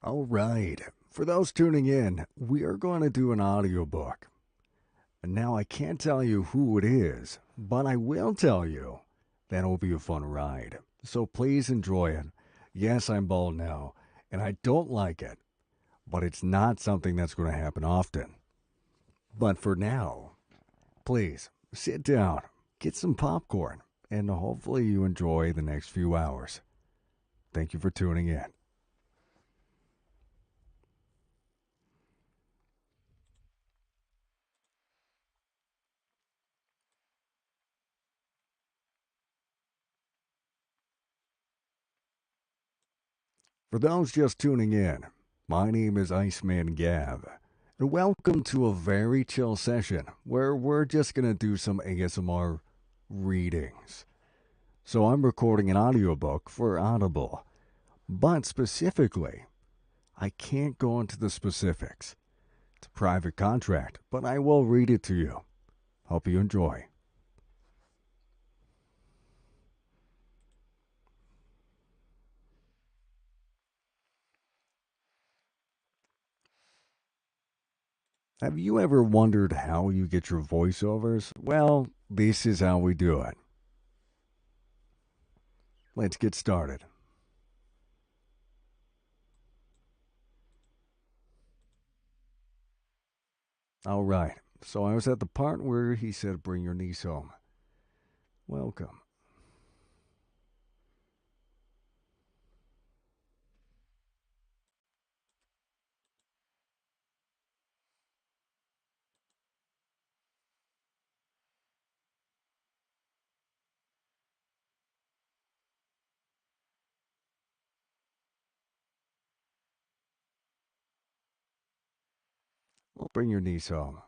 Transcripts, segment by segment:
All right. For those tuning in, we are going to do an audiobook. And now I can't tell you who it is, but I will tell you that it'll be a fun ride. So please enjoy it. Yes, I'm bald now, and I don't like it, but it's not something that's going to happen often. But for now, please sit down, get some popcorn, and hopefully you enjoy the next few hours. Thank you for tuning in. For those just tuning in, my name is Iceman Gav, and welcome to a very chill session where we're just going to do some ASMR readings. So I'm recording an audiobook for Audible, but specifically, I can't go into the specifics. It's a private contract, but I will read it to you. Hope you enjoy. Have you ever wondered how you get your voiceovers? Well, this is how we do it. Let's get started. All right. So I was at the part where he said, "Bring your niece home." Welcome. Well, bring your niece home.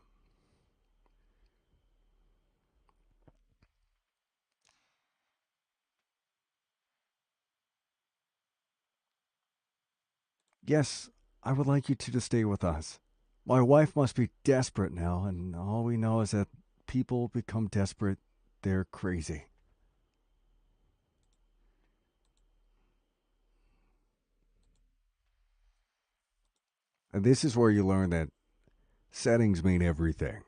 Yes, I would like you two to stay with us. My wife must be desperate now, and all we know is that people become desperate. They're crazy. And this is where you learn that settings mean everything,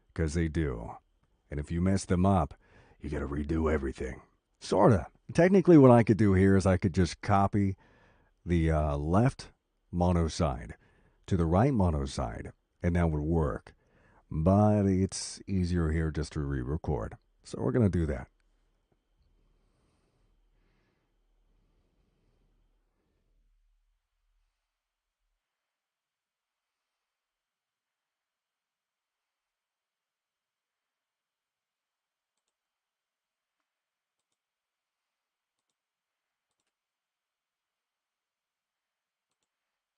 because they do. And if you mess them up, you gotta redo everything. Sorta. Technically, what I could do here is I could just copy the left mono side to the right mono side, and that would work. But it's easier here just to re record. So we're going to do that.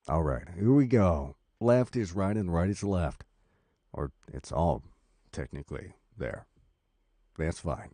All right, here we go. Left is right and right is left. Or it's all technically there. That's fine.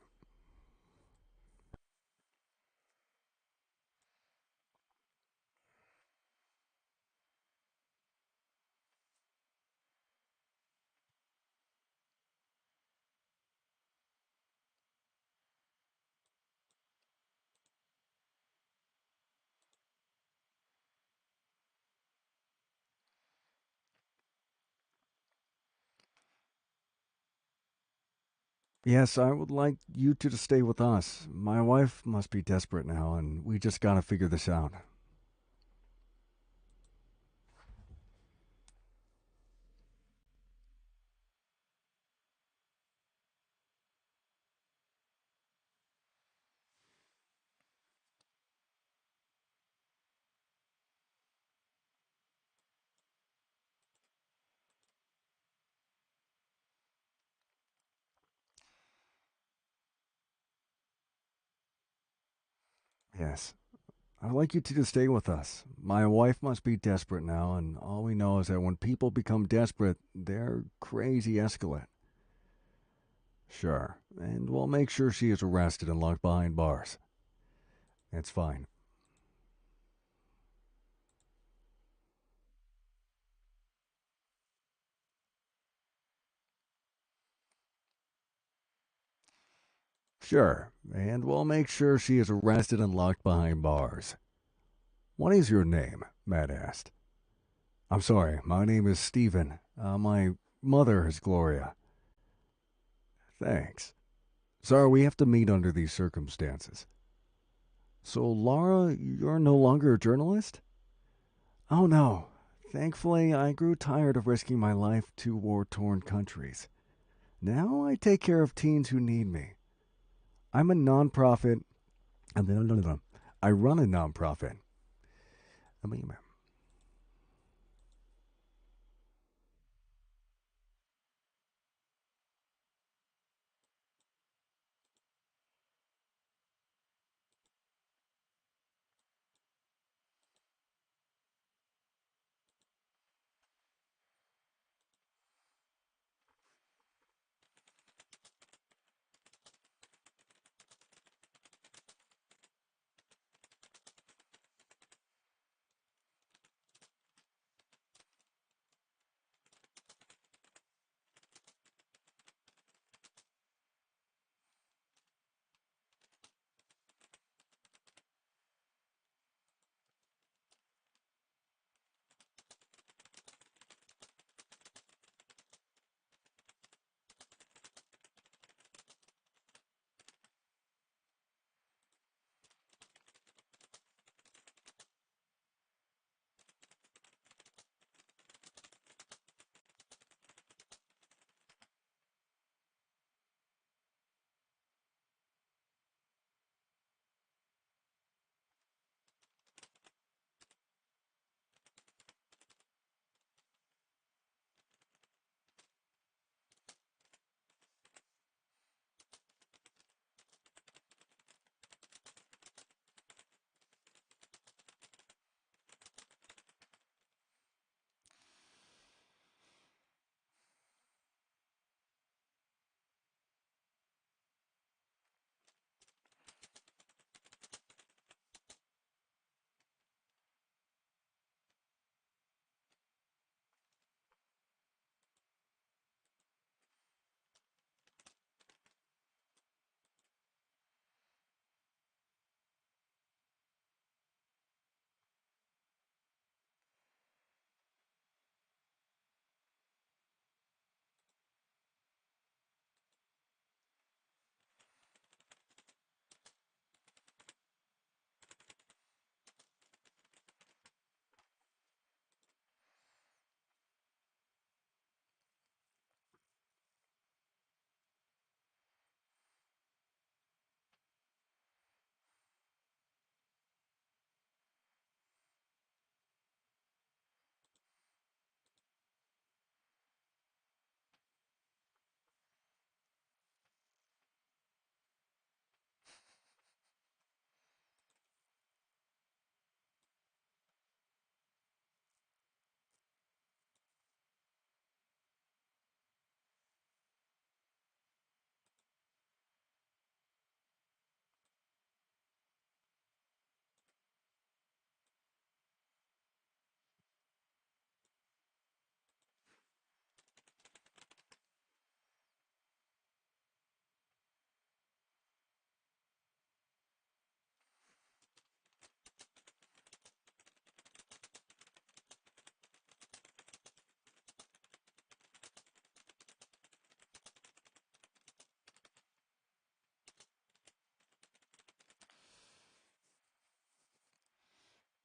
Yes, I would like you two to stay with us. My wife must be desperate now, and we just gotta figure this out. Yes, I'd like you two to stay with us. My wife must be desperate now, and all we know is that when people become desperate, they're crazy escalate. Sure, and we'll make sure she is arrested and locked behind bars. It's fine. Sure, and we'll make sure she is arrested and locked behind bars. What is your name? Matt asked. I'm sorry, my name is Stephen. My mother is Gloria. Thanks. Sorry, we have to meet under these circumstances. So, Laura, you're no longer a journalist? Oh no. Thankfully, I grew tired of risking my life to war torn countries. Now I take care of teens who need me. I'm a nonprofit. I run a nonprofit. I mean,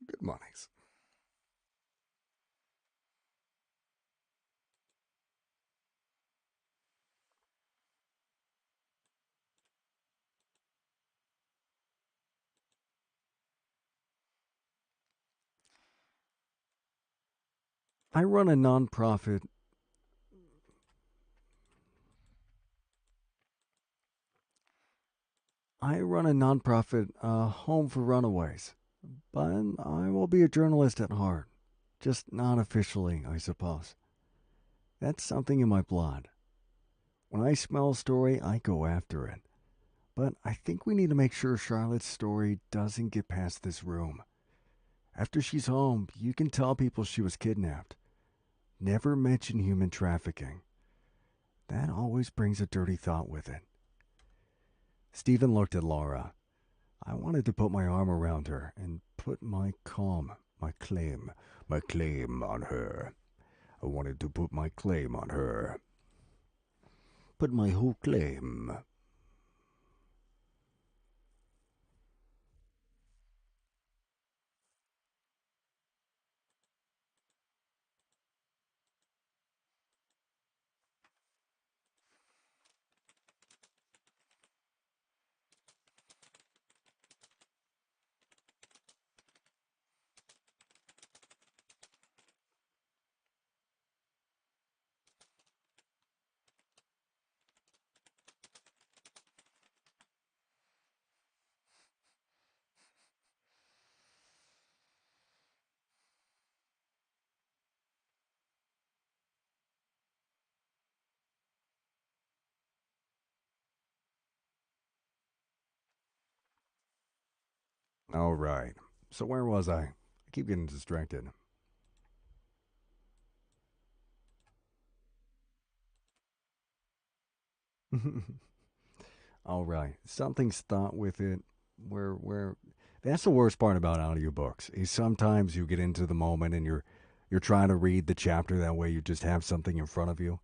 good mornings. I run a nonprofit. I run a nonprofit home for runaways, but I will be a journalist at heart. Just not officially, I suppose. That's something in my blood. When I smell a story, I go after it. But I think we need to make sure Charlotte's story doesn't get past this room. After she's home, you can tell people she was kidnapped. Never mention human trafficking. That always brings a dirty thought with it. Stephen looked at Laura. I wanted to put my arm around her and put my claim on her. I wanted to put my claim on her. Put my whole claim. All right. So where was I? I keep getting distracted. All right. Something's thought with it where that's the worst part about audiobooks. Is sometimes you get into the moment and you're trying to read the chapter that way you just have something in front of you.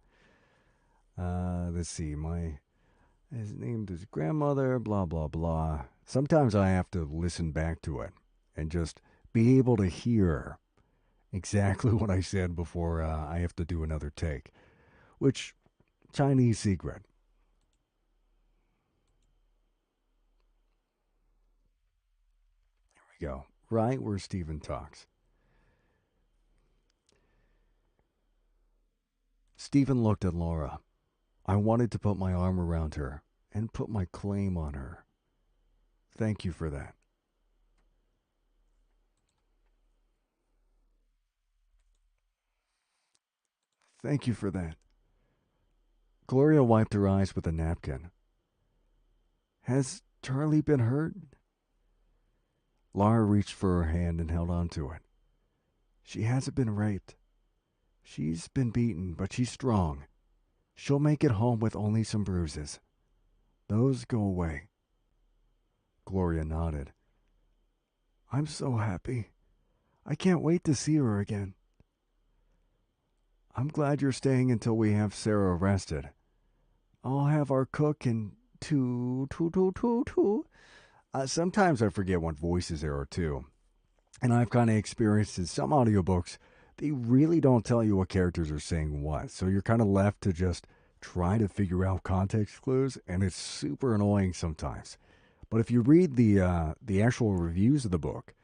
Let's see. My his named his grandmother, blah blah blah. Sometimes I have to listen back to it and just be able to hear exactly what I said before I have to do another take. Which Chinese secret. Here we go. Right where Stephen talks. Stephen looked at Laura. I wanted to put my arm around her and put my claim on her. Thank you for that. Thank you for that. Gloria wiped her eyes with a napkin. Has Charlie been hurt? Laura reached for her hand and held on to it. She hasn't been raped. She's been beaten, but she's strong. She'll make it home with only some bruises. Those go away. Gloria nodded. I'm so happy. I can't wait to see her again. I'm glad you're staying until we have Sarah arrested. I'll have our cook and two. Sometimes I forget what voices there are too. And I've kind of experienced in some audiobooks, they really don't tell you what characters are saying what. So you're kind of left to just try to figure out context clues, and it's super annoying sometimes. But if you read the actual reviews of the book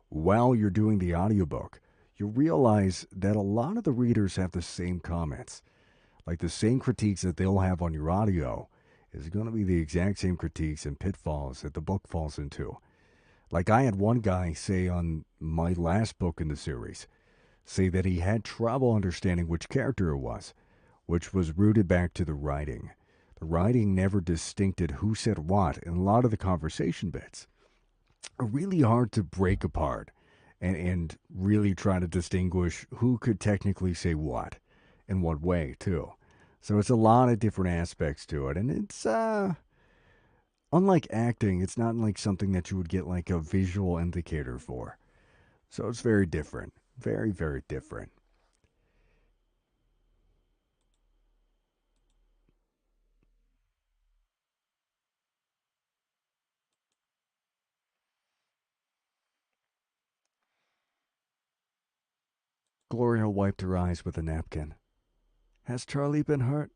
while you're doing the audiobook, you realize that a lot of the readers have the same comments. Like the same critiques that they'll have on your audio is going to be the exact same critiques and pitfalls that the book falls into. Like I had one guy say on my last book in the series, say that he had trouble understanding which character it was, which was rooted back to the writing. The writing never distincted who said what, and a lot of the conversation bits are really hard to break apart and really try to distinguish who could technically say what in what way, too. So it's a lot of different aspects to it, and it's unlike acting, it's not like something that you would get like a visual indicator for. So it's very different. Very, very different. Gloria wiped her eyes with a napkin. Has Charlie been hurt?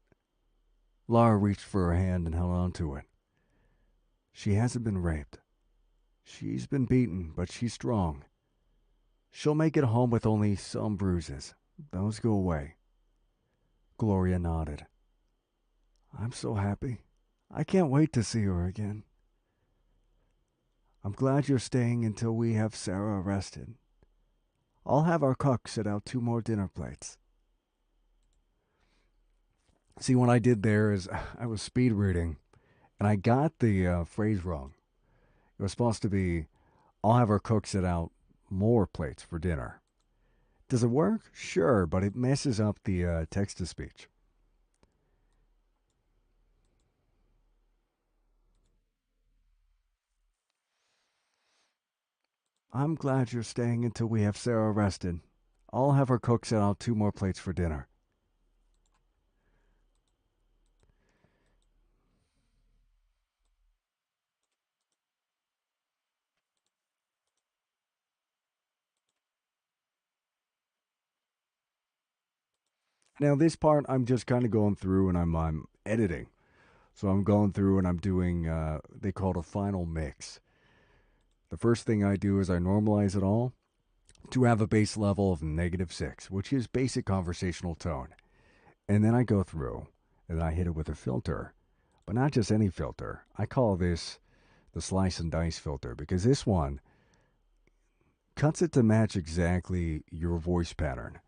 Laura reached for her hand and held on to it. She hasn't been raped. She's been beaten, but she's strong. She'll make it home with only some bruises. Those go away. Gloria nodded. I'm so happy. I can't wait to see her again. I'm glad you're staying until we have Sarah arrested. I'll have our cook set out two more dinner plates. See, what I did there is I was speed reading, and I got the phrase wrong. It was supposed to be, I'll have our cook set out more plates for dinner. Does it work? Sure, but it messes up the text to speech. I'm glad you're staying until we have Sarah rested. I'll have her cook set out 2 more plates for dinner. Now, this part I'm just kind of going through and I'm editing. So I'm going through and I'm doing, they call it a final mix. The first thing I do is I normalize it all to have a base level of -6, which is basic conversational tone. And then I go through and I hit it with a filter, but not just any filter. I call this the slice and dice filter because this one cuts it to match exactly your voice pattern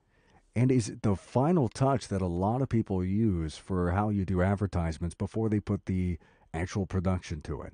and is the final touch that a lot of people use for how you do advertisements before they put the actual production to it.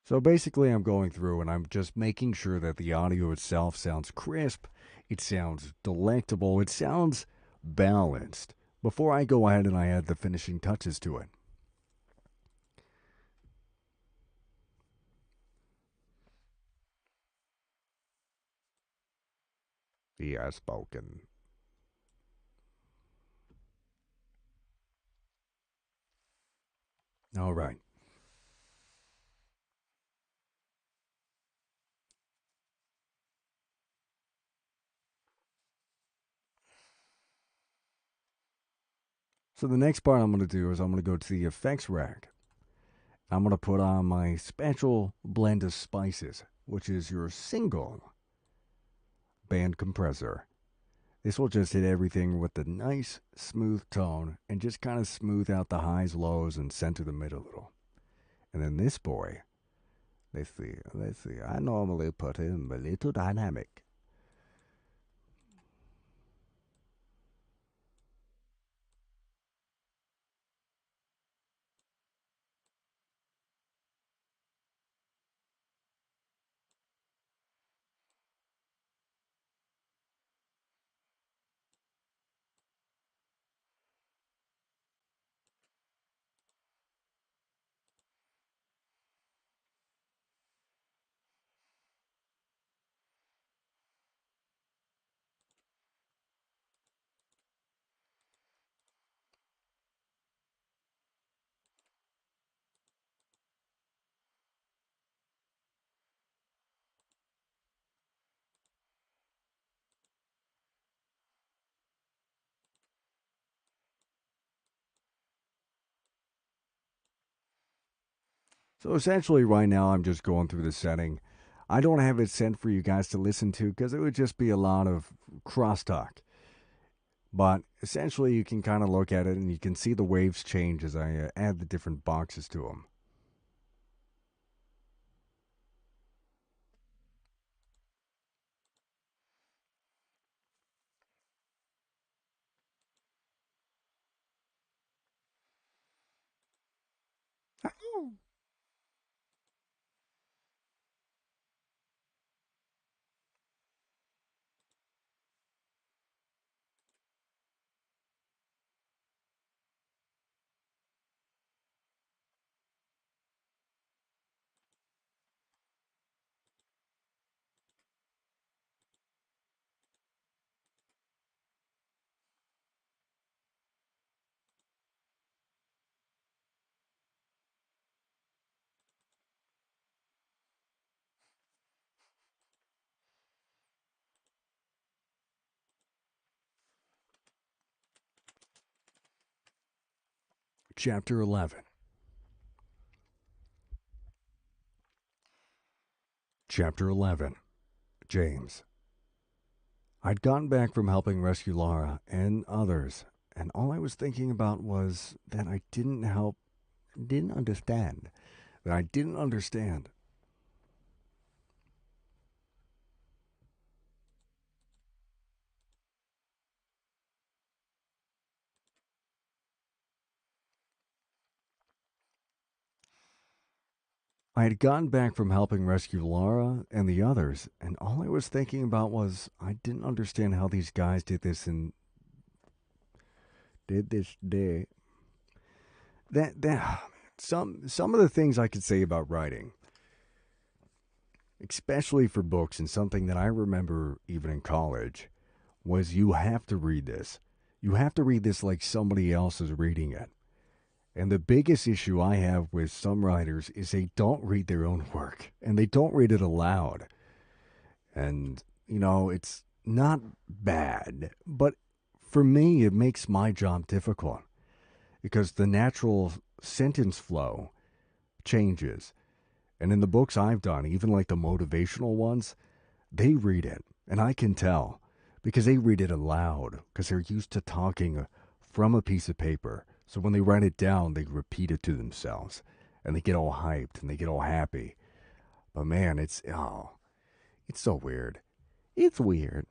So basically, I'm going through and I'm just making sure that the audio itself sounds crisp, it sounds delectable, it sounds balanced before I go ahead and I add the finishing touches to it. He has spoken. All right. So the next part I'm going to do is I'm going to go to the effects rack. I'm going to put on my special blend of spices, which is your single band compressor. This will just hit everything with a nice, smooth tone and just kind of smooth out the highs, lows, and center the mid a little. And then this boy, let's see. I normally put in a little dynamic. So essentially, right now, I'm just going through the setting. I don't have it sent for you guys to listen to because it would just be a lot of crosstalk. But essentially, you can kind of look at it and you can see the waves change as I add the different boxes to them. Chapter 11. Chapter 11. James. I'd gotten back from helping rescue Laura and others, And all I was thinking about was that I didn't understand. That I didn't understand. I had gotten back from helping rescue Laura and the others, and all I was thinking about was I didn't understand how these guys did this and did this day. That some of the things I could say about writing, especially for books and something that I remember even in college, was you have to read this. You have to read this like somebody else is reading it. And the biggest issue I have with some writers is they don't read their own work and they don't read it aloud. And, it's not bad, but for me, it makes my job difficult because the natural sentence flow changes. And in the books I've done, even like the motivational ones, they read it. And I can tell because they read it aloud because they're used to talking from a piece of paper. So when they write it down, they repeat it to themselves and they get all hyped and they get all happy. But man, it's so weird. It's weird.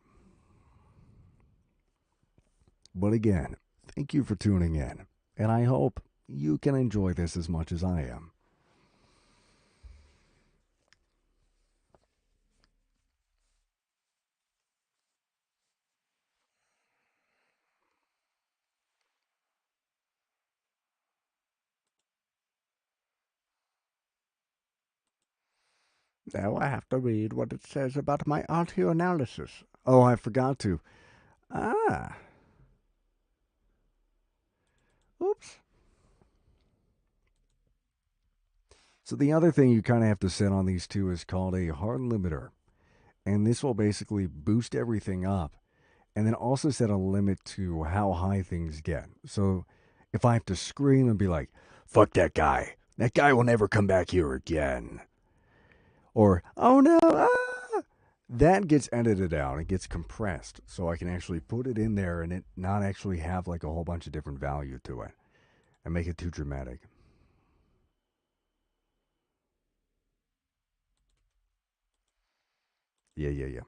But again, thank you for tuning in. And I hope you can enjoy this as much as I am. Now I have to read what it says about my audio analysis. Oh, I forgot to. Ah, oops. So the other thing you kind of have to set on these two is called a hard limiter. And this will basically boost everything up and then also set a limit to how high things get. So if I have to scream and be like, fuck that guy will never come back here again. Or, oh no, that gets edited out. It gets compressed. So I can actually put it in there and it not actually have like a whole bunch of different value to it and make it too dramatic. Yeah, yeah, yeah.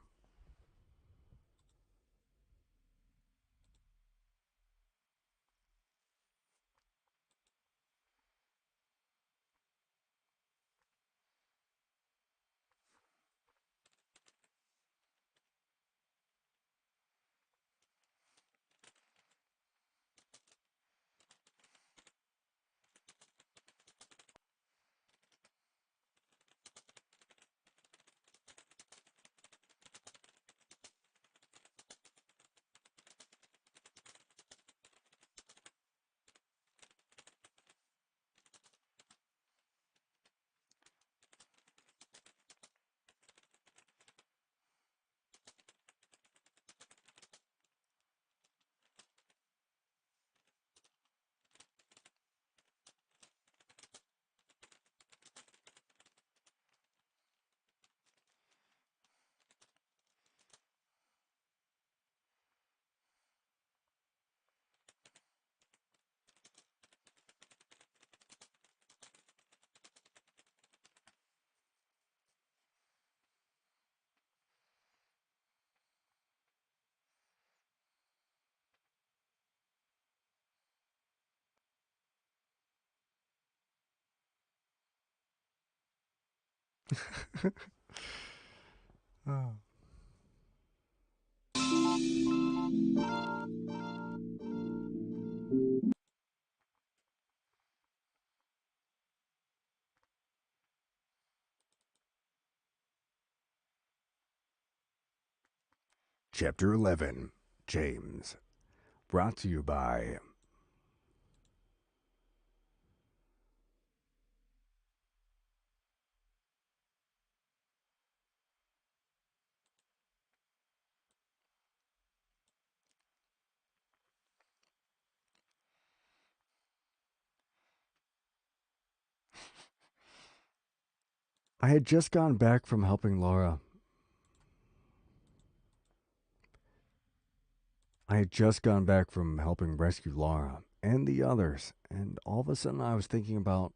Oh. Chapter 11 James. Brought to you by. I had just gone back from helping Laura. I had just gone back from helping rescue Laura and the others, and all of a sudden I was thinking about.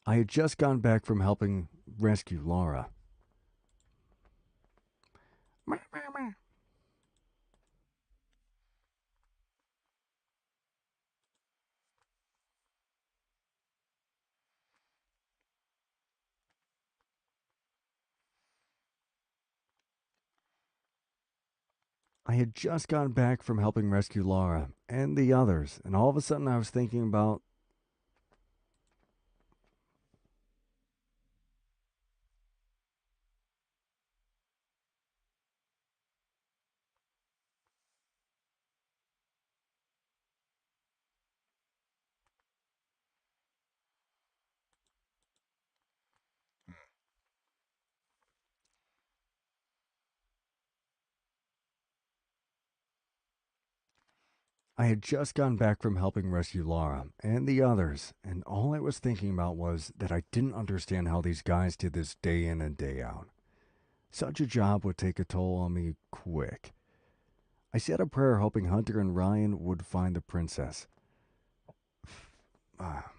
I had just gone back from helping rescue Laura. I had just gone back from helping rescue Laura and the others, and all of a sudden I was thinking about. I had just gone back from helping rescue Laura and the others, and all I was thinking about was that I didn't understand how these guys did this day in and day out. Such a job would take a toll on me quick. I said a prayer hoping Hunter and Ryan would find the princess. Ah,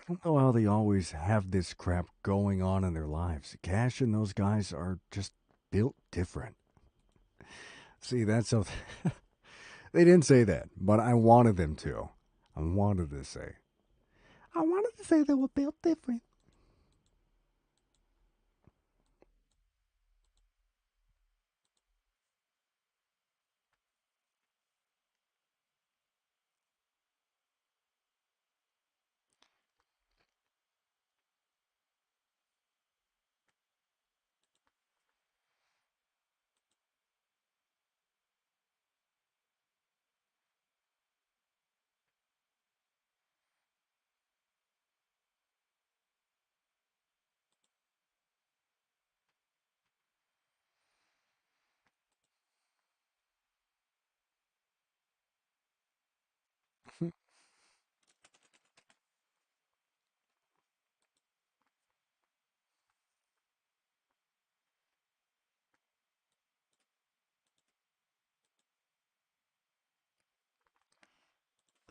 I don't know how they always have this crap going on in their lives. Cash and those guys are just built different. See, that's so. They didn't say that, but I wanted them to. I wanted to say. I wanted to say they were built different.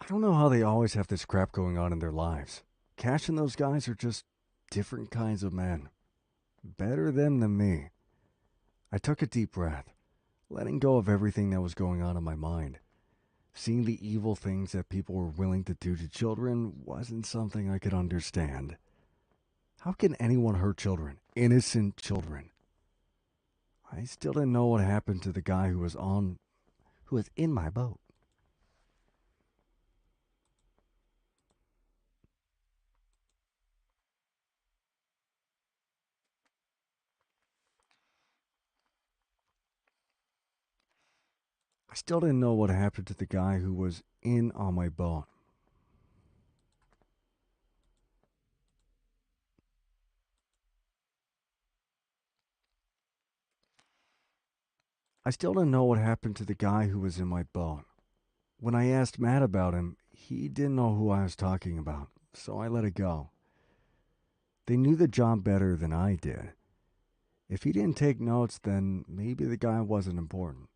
I don't know how they always have this crap going on in their lives. Cash and those guys are just different kinds of men. Better them than me. I took a deep breath, letting go of everything that was going on in my mind. Seeing the evil things that people were willing to do to children wasn't something I could understand. How can anyone hurt children? Innocent children. I still didn't know what happened to the guy who was in my boat. I still didn't know what happened to the guy who was in on my boat. I still didn't know what happened to the guy who was in my boat. When I asked Matt about him, he didn't know who I was talking about, so I let it go. They knew the job better than I did. If he didn't take notes, then maybe the guy wasn't important.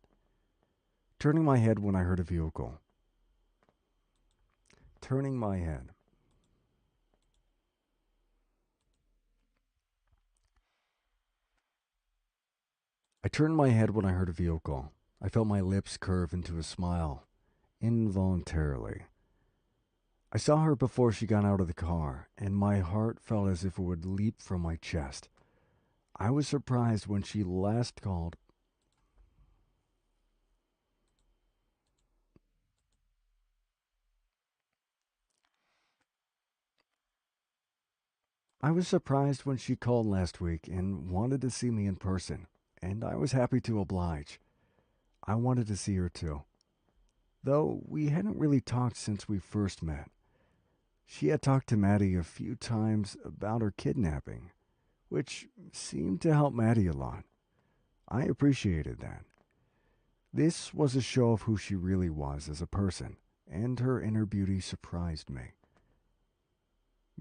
Turning my head when I heard a vehicle. Turning my head. I turned my head when I heard a vehicle. I felt my lips curve into a smile, involuntarily. I saw her before she got out of the car, and my heart felt as if it would leap from my chest. I was surprised when she last called. I was surprised when she called last week and wanted to see me in person, and I was happy to oblige. I wanted to see her too, though we hadn't really talked since we first met. She had talked to Maddie a few times about her kidnapping. which seemed to help Maddie a lot. I appreciated that. This was a show of who she really was as a person, and her inner beauty surprised me.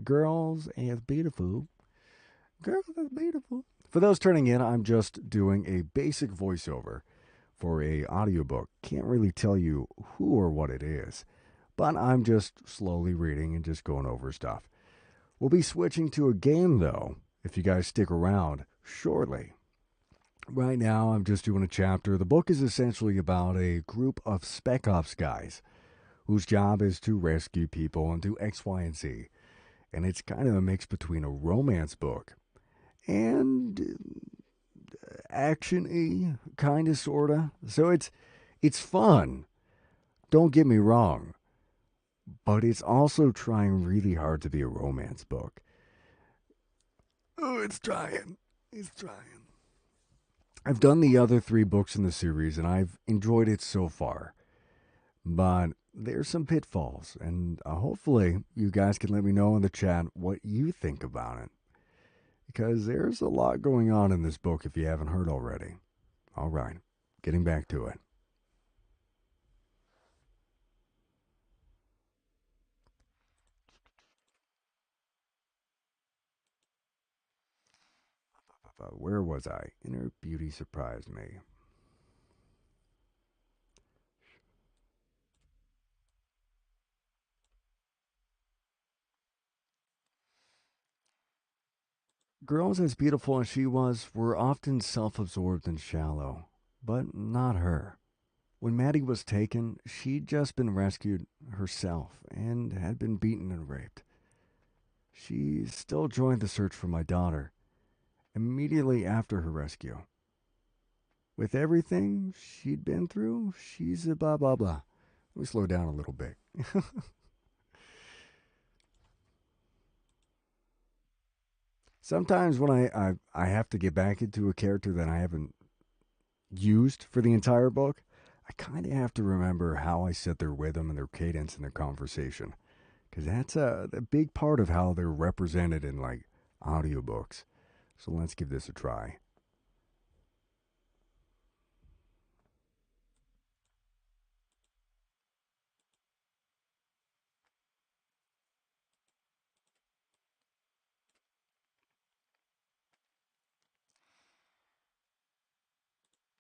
Girls as beautiful. Girls as beautiful. For those turning in, I'm just doing a basic voiceover for a audiobook. Can't really tell you who or what it is, but I'm just slowly reading and just going over stuff. We'll be switching to a game though, if you guys stick around shortly. Right now, I'm just doing a chapter. The book is essentially about a group of Spec Ops guys whose job is to rescue people and do X, Y, and Z. And it's kind of a mix between a romance book and action-y, kind of, sorta. So it's fun. Don't get me wrong, but it's also trying really hard to be a romance book. Oh, it's trying. It's trying. I've done the other three books in the series and I've enjoyed it so far. But there's some pitfalls, and hopefully you guys can let me know in the chat what you think about it. Because there's a lot going on in this book if you haven't heard already. All right, getting back to it. Where was I? Inner beauty surprised me. Girls as beautiful as she was were often self absorbed and shallow, but not her. When Maddie was taken, she'd just been rescued herself and had been beaten and raped. She still joined the search for my daughter immediately after her rescue. With everything she'd been through, she's a blah blah blah. Let me slow down a little bit. Sometimes when I have to get back into a character that I haven't used for the entire book, I kind of have to remember how I set their rhythm and their cadence in their conversation. Because that's a big part of how they're represented in like audiobooks. So let's give this a try.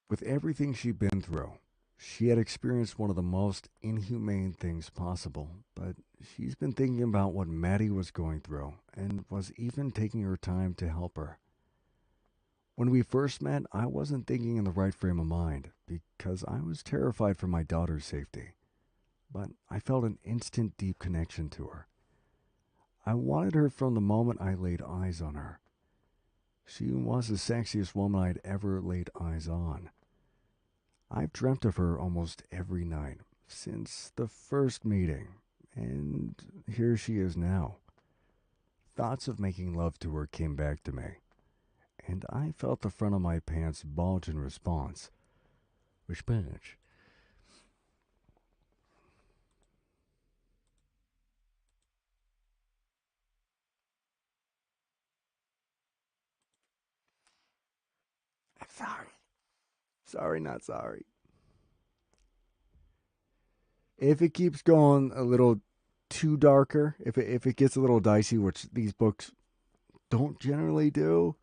With everything she'd been through, she had experienced one of the most inhumane things possible, but she's been thinking about what Maddie was going through and was even taking her time to help her. When we first met, I wasn't thinking in the right frame of mind because I was terrified for my daughter's safety, but I felt an instant deep connection to her. I wanted her from the moment I laid eyes on her. She was the sexiest woman I'd ever laid eyes on. I've dreamt of her almost every night since the first meeting, and here she is now. Thoughts of making love to her came back to me, and I felt the front of my pants bulge in response. Which bitch? I'm sorry. Sorry, not sorry. If it keeps going a little too darker, if it gets a little dicey, which these books don't generally do,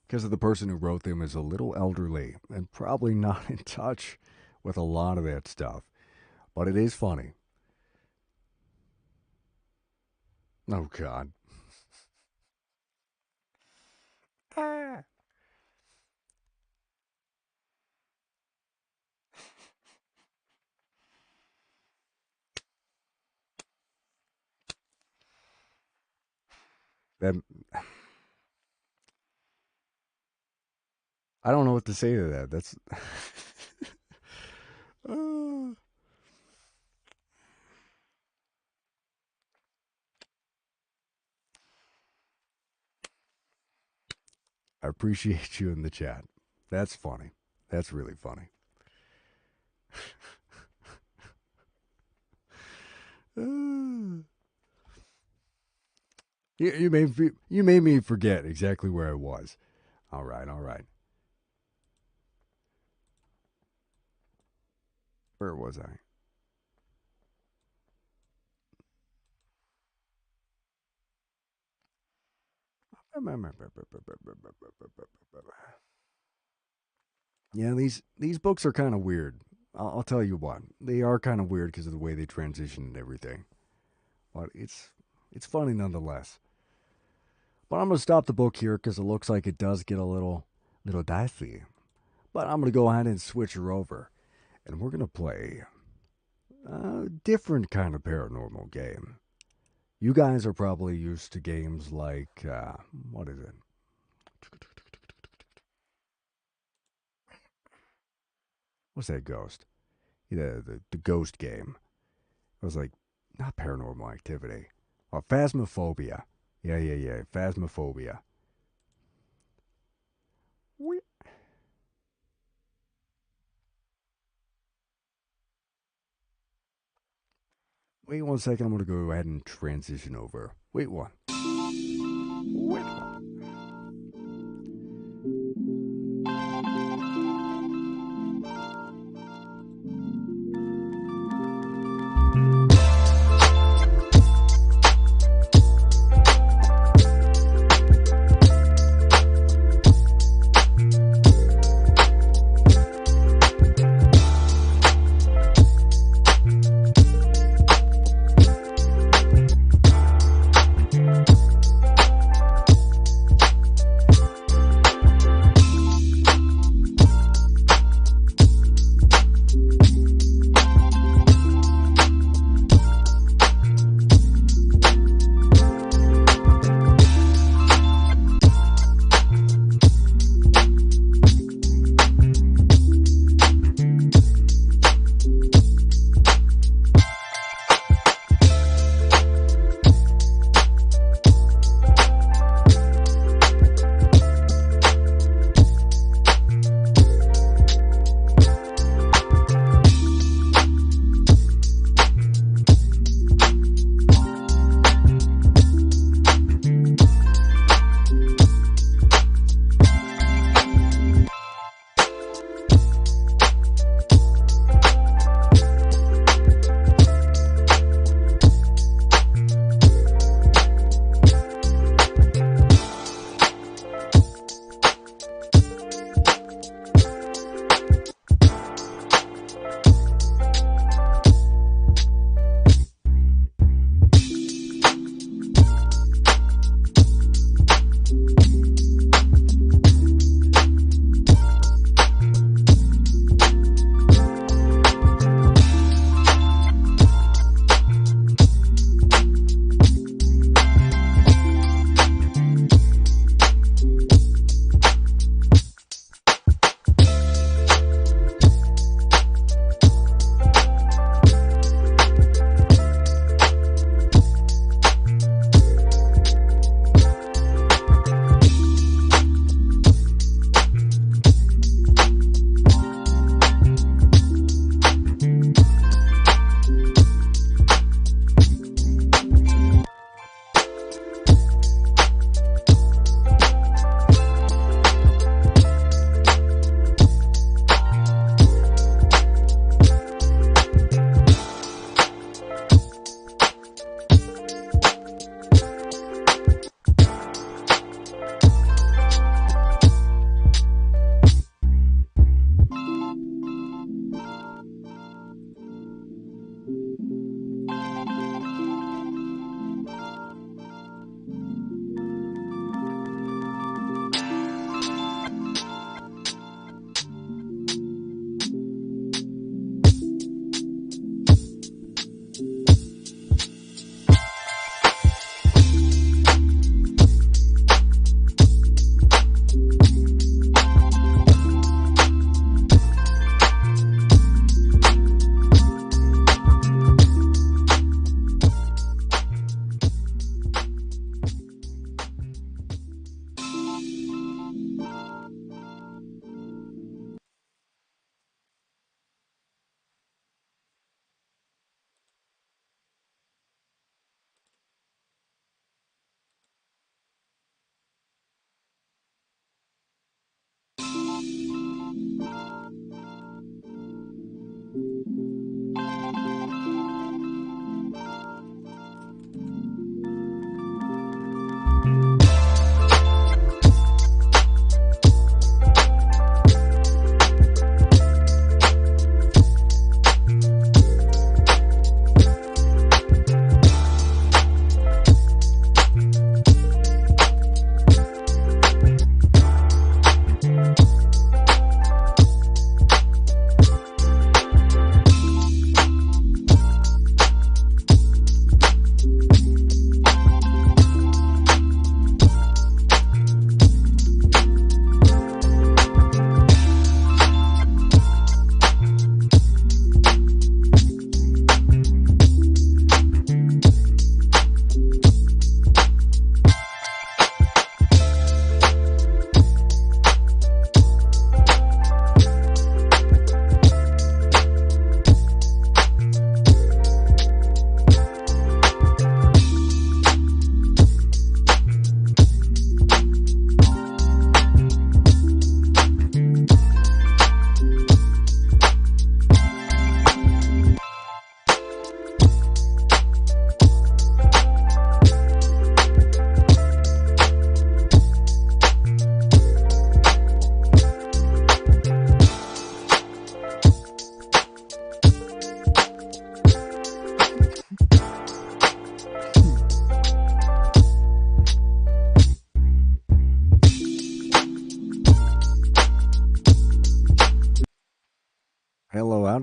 because of the person who wrote them is a little elderly and probably not in touch with a lot of that stuff. But it is funny. Oh God. Ah. That I don't know what to say to that. That's I appreciate you in the chat. That's funny. That's really funny. You made me forget exactly where I was. All right, all right. Where was I? Yeah, these books are kind of weird. I'll tell you what, they are kind of weird because of the way they transition and everything. But it's funny nonetheless. But I'm gonna stop the book here because it looks like it does get a little dicey. But I'm gonna go ahead and switch her over, and we're gonna play a different kind of paranormal game. You guys are probably used to games like what is it? What's that ghost? Yeah, the ghost game. It was like not paranormal activity. Oh, phasmophobia. Yeah. Phasmophobia. Wait, wait 1 second. I'm gonna go ahead and transition over. Wait one. Wait one.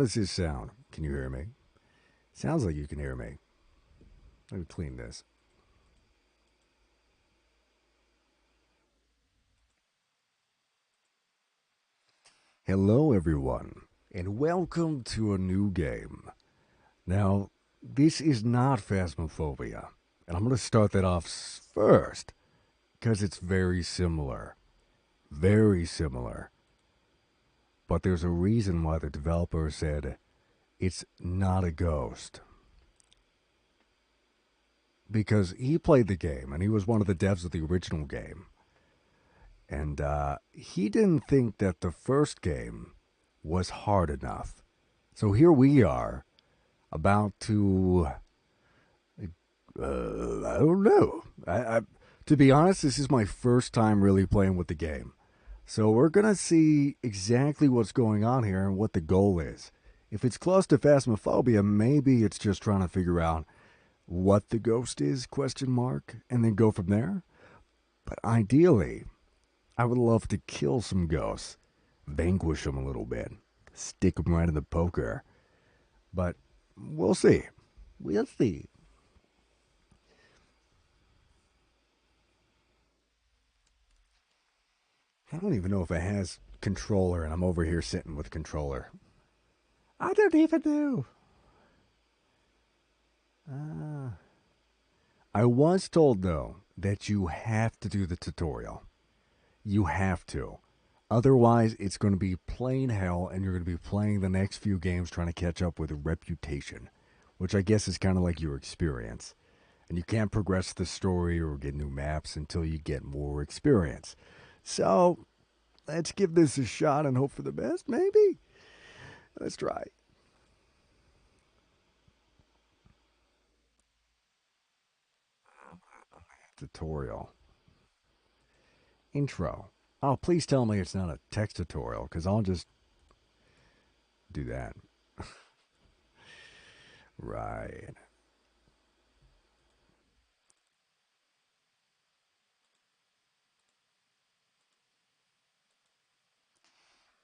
does this sound? Can you hear me? Sounds like you can hear me. Let me clean this. Hello, everyone, and welcome to a new game. Now, this is not Phasmophobia, and I'm going to start that off first because it's very similar. Very similar. But there's a reason why the developer said it's not a ghost. Because he played the game, and he was one of the devs of the original game. And he didn't think that the first game was hard enough. So here we are, about to. I don't know. To be honest, this is my first time really playing with the game. So we're going to see exactly what's going on here and what the goal is. If it's close to Phasmophobia, maybe it's just trying to figure out what the ghost is, question mark, and then go from there. But ideally, I would love to kill some ghosts, vanquish them a little bit, stick them right in the poker. But we'll see. We'll see. I don't even know if it has controller, and I'm over here sitting with controller. I don't even know. Uh, I was told, though, that you have to do the tutorial. You have to. Otherwise, it's going to be plain hell, and you're going to be playing the next few games trying to catch up with a reputation, which I guess is kind of like your experience. And you can't progress the story or get new maps until you get more experience. So, let's give this a shot and hope for the best, maybe? Let's try. Tutorial. Intro. Oh, please tell me it's not a text tutorial, because I'll just do that. Right.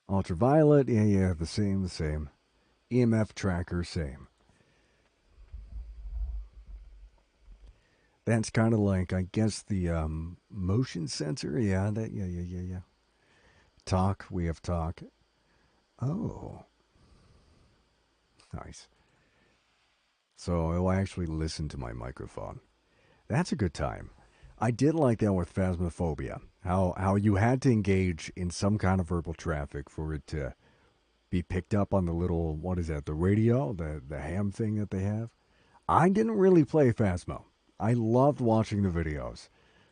Ultraviolet, yeah, the same. EMF tracker, same. That's kind of like, I guess, the motion sensor. Yeah. Talk, we have talk. Oh, nice. So it'll actually listen to my microphone. That's a good time. I did like that with Phasmophobia. How you had to engage in some kind of verbal traffic for it to be picked up on the little, what is that, the radio, the ham thing that they have. I didn't really play Phasmo. I loved watching the videos.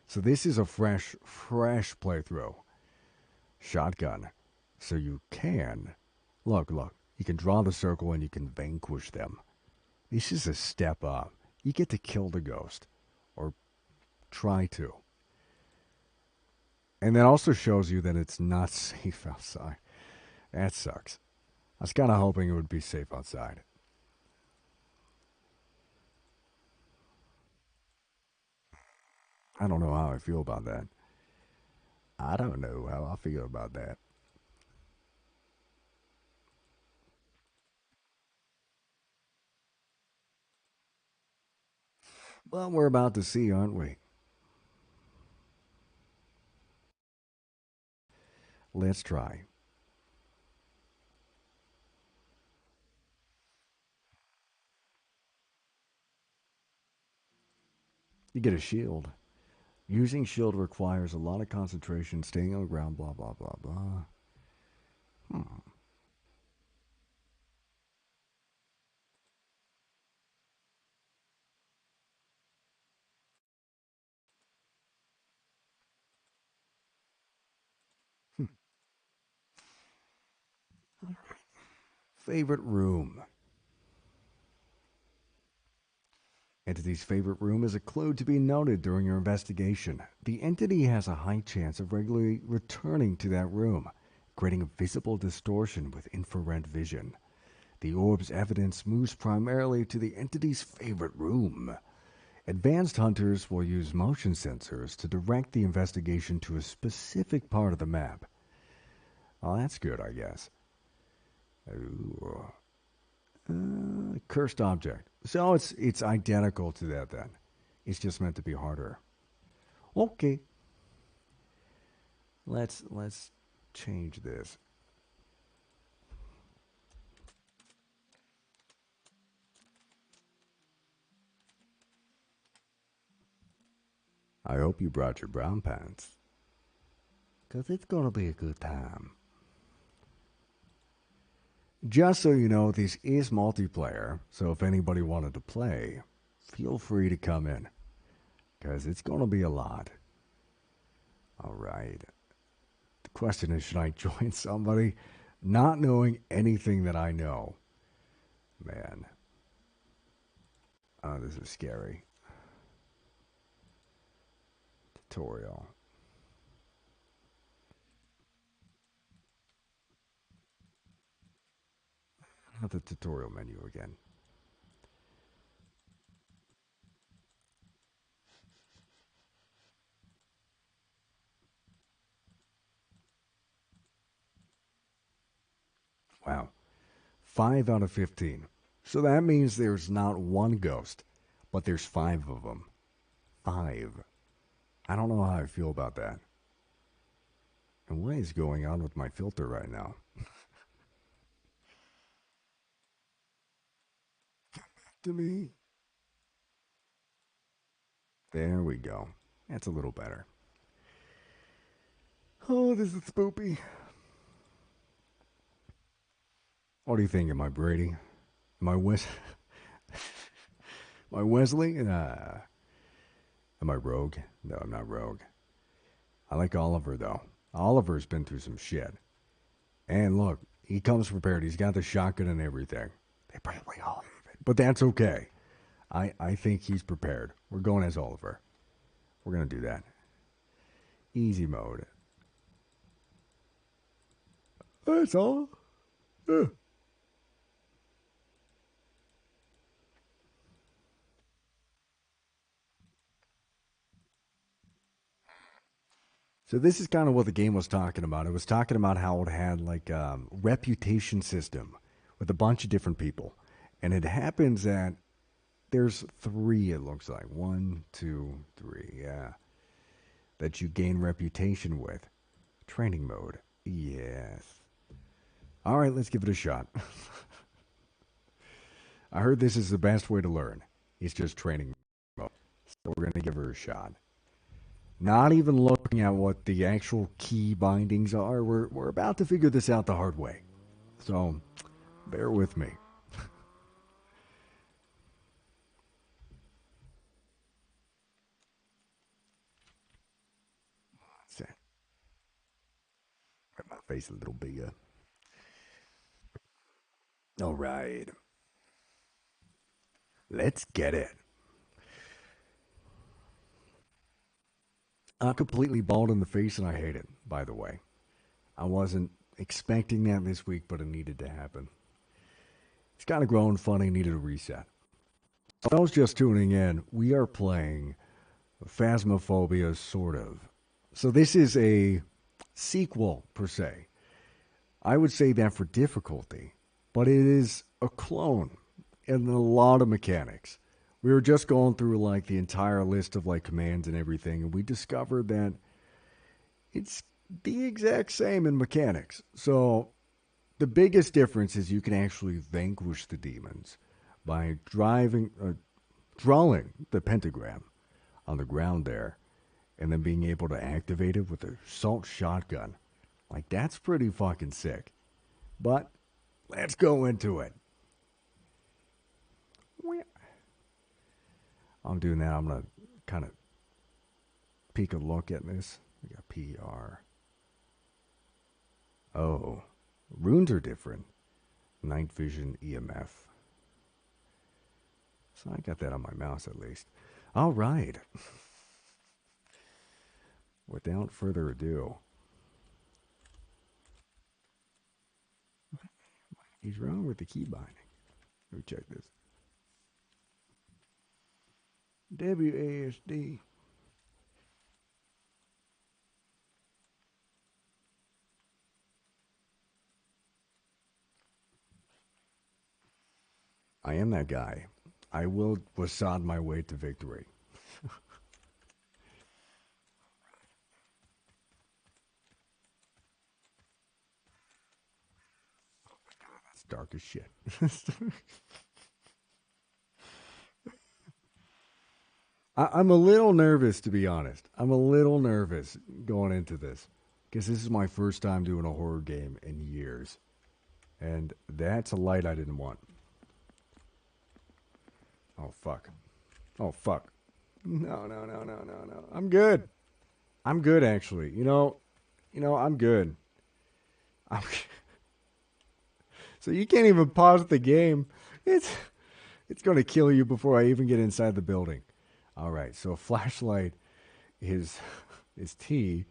So this is a fresh playthrough. Shotgun. So you can look. You can draw the circle and you can vanquish them. This is a step up. You get to kill the ghost, or try to. And that also shows you that it's not safe outside. That sucks. I was kind of hoping it would be safe outside. I don't know how I feel about that. I don't know how I feel about that. Well, we're about to see, aren't we? Let's try. You get a shield. Using shield requires a lot of concentration, staying on the ground, blah, blah, blah, blah. Hmm. Hmm. Favorite room. Entity's favorite room is a clue to be noted during your investigation. The entity has a high chance of regularly returning to that room, creating a visible distortion with infrared vision. The orb's evidence moves primarily to the entity's favorite room. Advanced hunters will use motion sensors to direct the investigation to a specific part of the map. Well, that's good, I guess. Ooh. Cursed object. So it's identical to that then. It's just meant to be harder. Okay, let's change this. I hope you brought your brown pants, cause it's gonna be a good time. Just so you know, this is multiplayer, so if anybody wanted to play, feel free to come in, cause it's gonna be a lot. All right. The question is, should I join somebody? Not knowing anything that I know, man. Oh, this is scary. Tutorial. Not the tutorial menu again. Wow. 5 out of 15. So that means there's not one ghost, but there's 5 of them. 5. I don't know how I feel about that. And what is going on with my filter right now? To me. There we go. That's a little better. Oh, this is spoopy. What do you think? Am I Brady? Am I Wes? Am I Wesley? Am I Rogue? No, I'm not Rogue. I like Oliver though. Oliver's been through some shit. And look, he comes prepared. He's got the shotgun and everything. They probably all have it, but that's okay. I think he's prepared. We're going as Oliver. We're gonna do that. Easy mode. That's all. Yeah. So this is kind of what the game was talking about. It was talking about how it had like a reputation system with a bunch of different people, and it happens that there's 3. It looks like 1, 2, 3. Yeah, that you gain reputation with. Training mode. Yes. All right, let's give it a shot. I heard this is the best way to learn. It's just training mode. So we're going to give her a shot. Not even looking at what the actual key bindings are. We're about to figure this out the hard way. So bear with me. Set my face a little bigger. All right. Let's get it. I'm completely bald in the face and I hate it, by the way. I wasn't expecting that this week, but it needed to happen. It's kind of grown funny, needed a reset. For those just tuning in, we are playing Phasmophobia, sort of. So this is a sequel, per se. I would say that for difficulty, but it is a clone and a lot of mechanics. We were just going through like the entire list of like commands and everything, and we discovered that it's the exact same in mechanics. So the biggest difference is you can actually vanquish the demons by drawing the pentagram on the ground there, and then being able to activate it with a assault shotgun. Like that's pretty fucking sick. But let's go into it. I'm doing that. I'm gonna kind of peek a look at this. We got PR. Oh, runes are different. Night vision EMF. So I got that on my mouse at least. All right. Without further ado, he's wrong with the key binding. Let me check this. WASD. I am that guy. I will wasad my way to victory. It's dark as shit. I'm a little nervous, to be honest. I'm a little nervous going into this because this is my first time doing a horror game in years. And that's a light I didn't want. Oh, fuck. Oh, fuck. No, no, no, no, no, no. I'm good. I'm good, actually. I'm good. I'm so you can't even pause the game. It's going to kill you before I even get inside the building. All right, so a flashlight is T.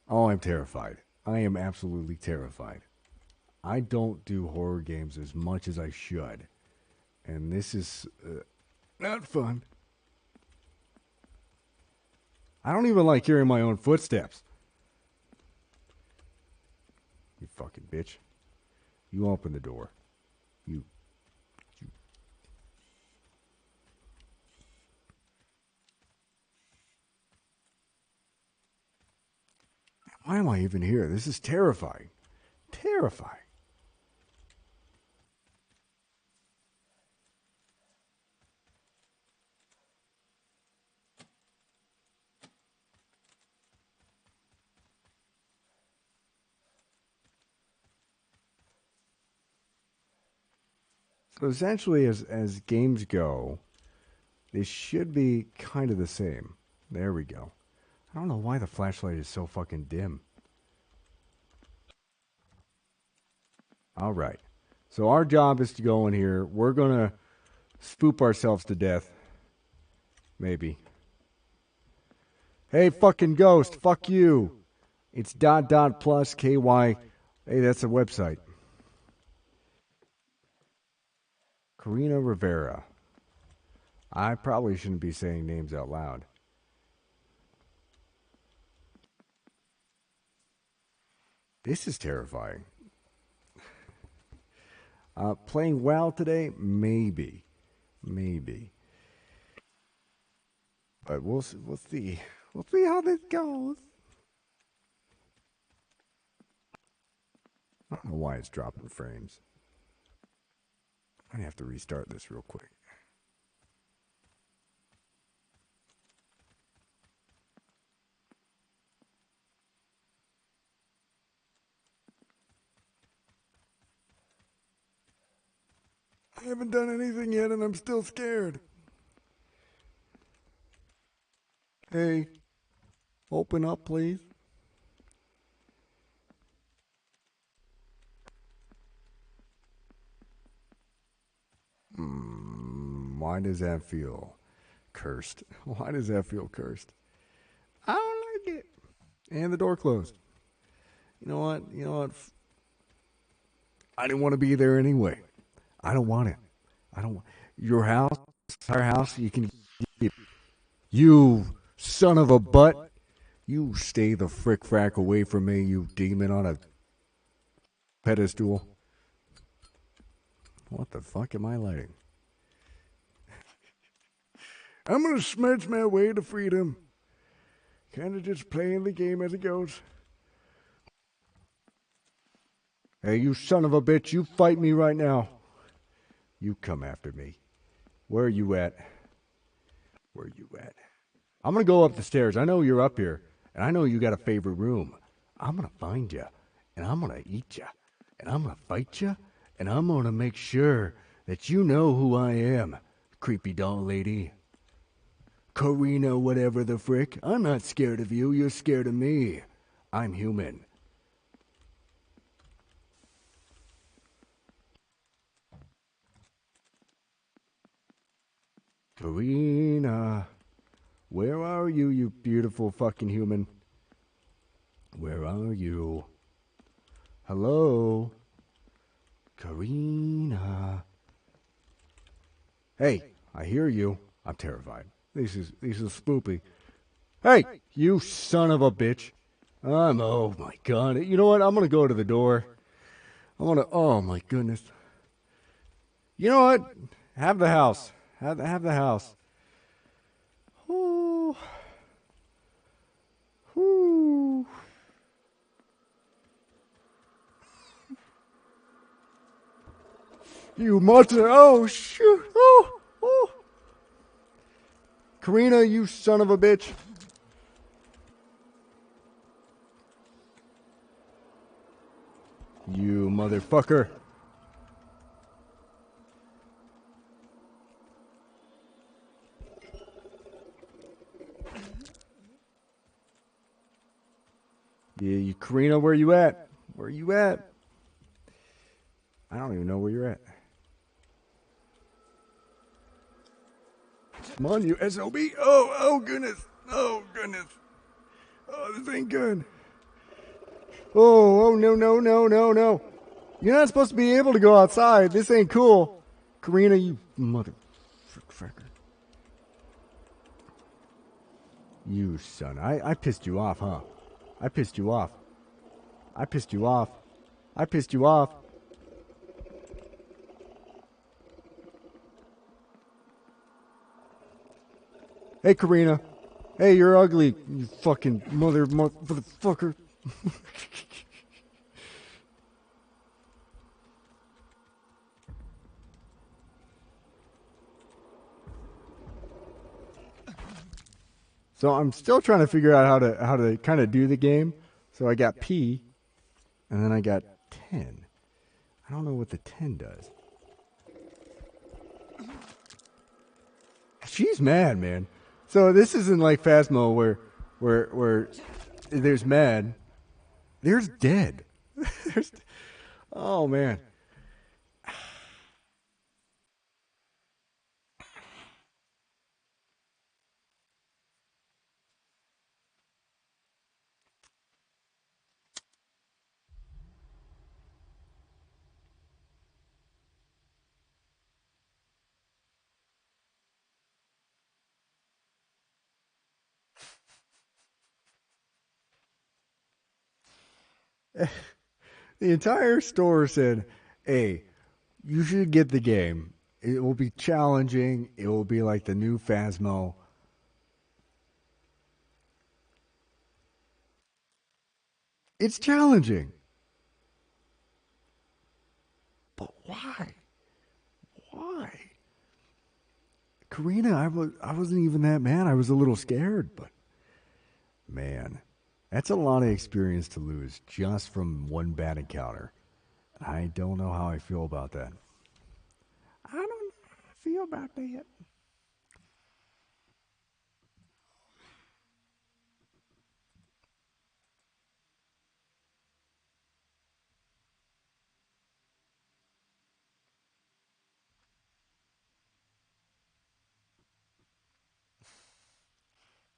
Oh, I'm terrified. I am absolutely terrified. I don't do horror games as much as I should, and this is not fun. I don't even like hearing my own footsteps. You fucking bitch. You open the door. You. Why am I even here? This is terrifying. Terrifying. So essentially, as games go, they should be kind of the same. There we go. I don't know why the flashlight is so fucking dim. All right. So our job is to go in here. We're gonna spook ourselves to death. Maybe. Hey, fucking ghost. Fuck you. It's dot dot plus KY. Hey, that's a website. Karina Rivera. I probably shouldn't be saying names out loud. This is terrifying. Playing well today? Maybe. Maybe. But we'll see. We'll see. We'll see how this goes. I don't know why it's dropping frames. I have to restart this real quick. I haven't done anything yet and I'm still scared. Hey, open up, please. Why does that feel cursed? Why does that feel cursed? I don't like it. And the door closed. You know what? You know what? I didn't want to be there anyway. I don't want it. I don't want your house, our house. You can keep. You son of a butt. You stay the frick frack away from me, you demon on a pedestal. What the fuck am I lighting? I'm gonna smudge my way to freedom. Kinda just playing the game as it goes. Hey, you son of a bitch, you fight me right now. You come after me. Where are you at? Where are you at? I'm gonna go up the stairs. I know you're up here, and I know you got a favorite room. I'm gonna find you, and I'm gonna eat you, and I'm gonna fight you, and I'm gonna make sure that you know who I am, creepy doll lady. Karina, whatever the frick. I'm not scared of you. You're scared of me. I'm human. Karina, where are you, you beautiful fucking human? Where are you? Hello? Karina. Hey, I hear you. I'm terrified. This is spoopy. Hey, you son of a bitch. Oh my god. You know what? I'm gonna go to the door. Oh my goodness. You know what? Have the house. Have the house. Ooh, ooh. You monster! Oh shoot! Oh, oh. Karina, you son of a bitch! You motherfucker! Yeah, you Karina, where you at? Where you at? I don't even know where you're at. Come on, you SOB! Oh goodness! Oh goodness! Oh, this ain't good. Oh, no, no, no, no, no. You're not supposed to be able to go outside. This ain't cool. Karina, you motherfucker. You son. I pissed you off, huh? I pissed you off. I pissed you off. I pissed you off. Hey, Karina. Hey, you're ugly, you fucking motherfucker. So I'm still trying to figure out how to kind of do the game. So I got P, and then I got 10. I don't know what the 10 does. She's mad, man. So this isn't like Phasmo where there's mad, there's dead. there's, oh man. The entire store said, "Hey, you should get the game. It will be challenging. It will be like the new Phasmo. It's challenging, but why? Why?" Karina, I wasn't even that mad. I was a little scared, but man, that's a lot of experience to lose just from one bad encounter. I don't know how I feel about that. I don't know how I feel about that.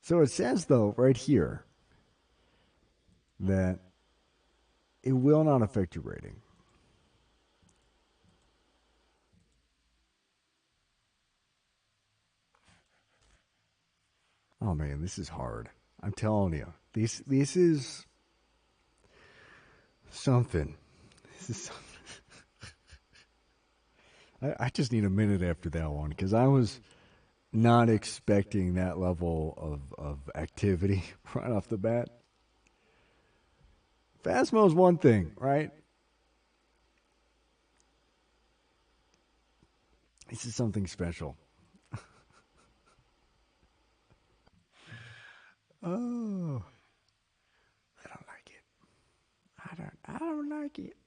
So it says though right here that it will not affect your rating. Oh man, this is hard. I'm telling you, this is something. This is. I just need a minute after that one because I was not expecting that level of activity right off the bat. Phasmo is one thing, right? This is something special. Oh, I don't like it. I don't like it.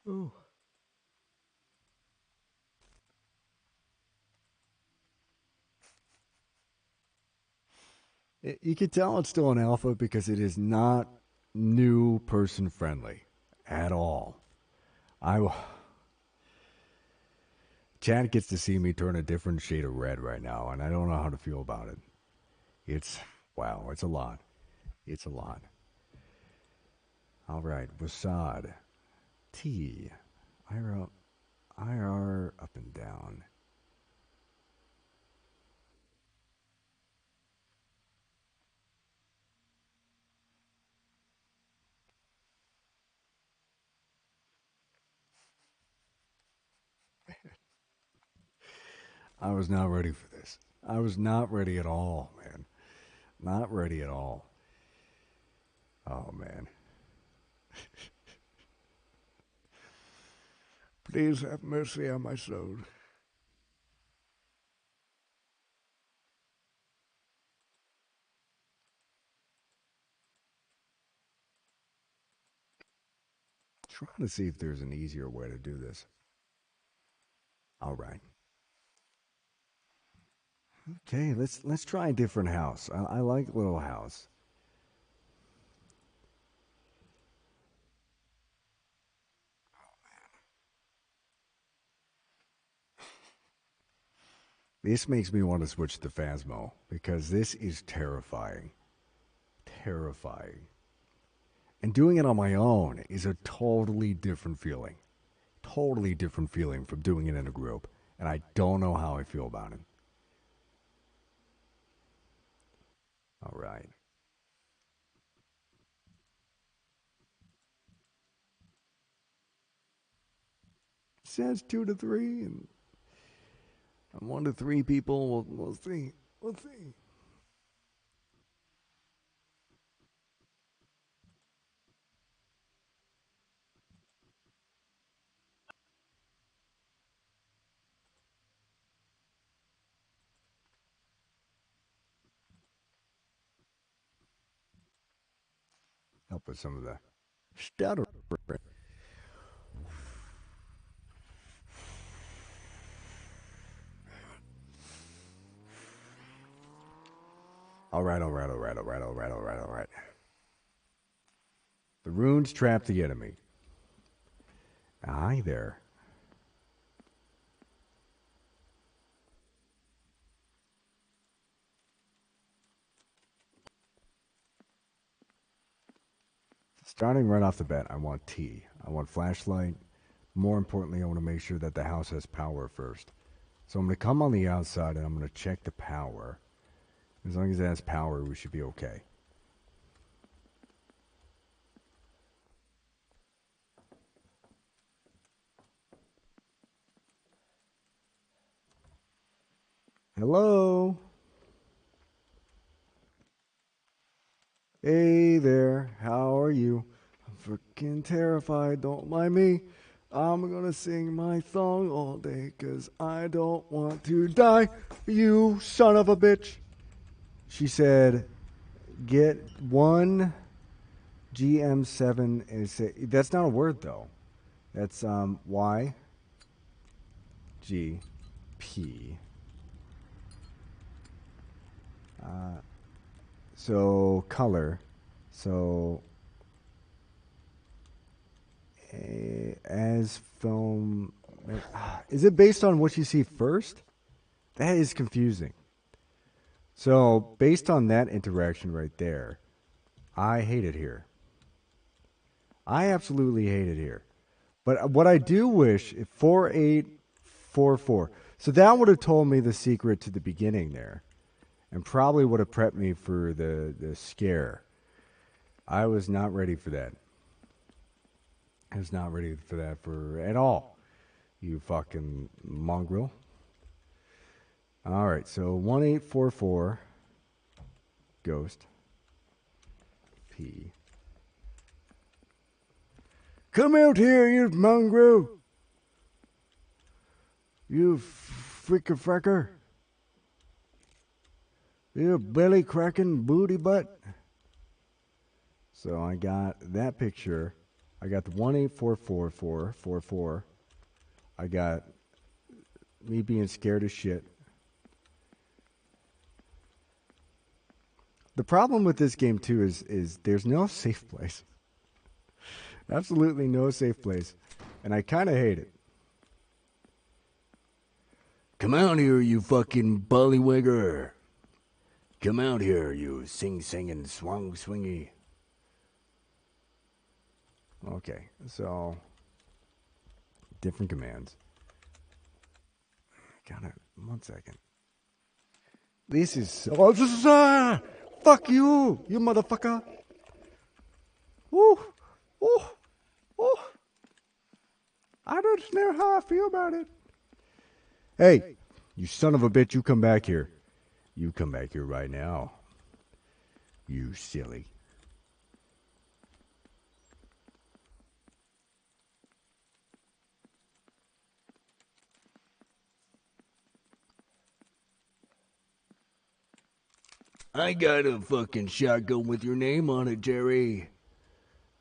Ooh. You can tell it's still an alpha because it is not new person friendly at all. I Chad gets to see me turn a different shade of red right now, and I don't know how to feel about it. It's wow, it's a lot. It's a lot. All right, Wasad T IR IR up and down. I was not ready for this. I was not ready at all, man. Not ready at all. Oh, man. Please have mercy on my soul. Trying to see if there's an easier way to do this. All right. Okay, let's try a different house. I like little house. This makes me want to switch to Phasmo because this is terrifying. Terrifying. And doing it on my own is a totally different feeling. Totally different feeling from doing it in a group. And I don't know how I feel about it. All right. It says 2 to 3, and I'm 1 to 3 people. We'll see. We'll see. Help with some of the stutter. All right, all right, all right, all right, all right, all right, all right. The runes trap the enemy. Hi there. Starting right off the bat, I want tea. I want flashlight. More importantly, I want to make sure that the house has power first. So I'm going to come on the outside and I'm going to check the power. As long as it has power, we should be okay. Hello? Hey there, how are you? I'm freaking terrified, don't mind me. I'm gonna sing my song all day, 'cause I don't want to die, you son of a bitch. She said, get one GM7 and say, that's not a word though. That's Y G P. So color. So as film. Is it based on what you see first? That is confusing. So based on that interaction right there, I hate it here. I absolutely hate it here. But what I do wish, 4844. So that would have told me the secret to the beginning there, and probably would have prepped me for the scare. I was not ready for that. I was not ready for that for at all. You fucking mongrel. All right, so 1844 ghost P. Come out here, you mongrel. You freaking fracker. You belly cracking booty butt. So I got that picture. I got the 1844444. I got me being scared as shit. The problem with this game too is there's no safe place. Absolutely no safe place. And I kind of hate it. Come out here, you fucking bullywigger. Come out here, you singing swingy. Okay, so different commands. Got it. 1 second. This is so. Fuck you, you motherfucker. Woo, woo, woo. I don't know how I feel about it. Hey, You son of a bitch, you come back here. You come back here right now. You silly. I got a fucking shotgun with your name on it, Jerry.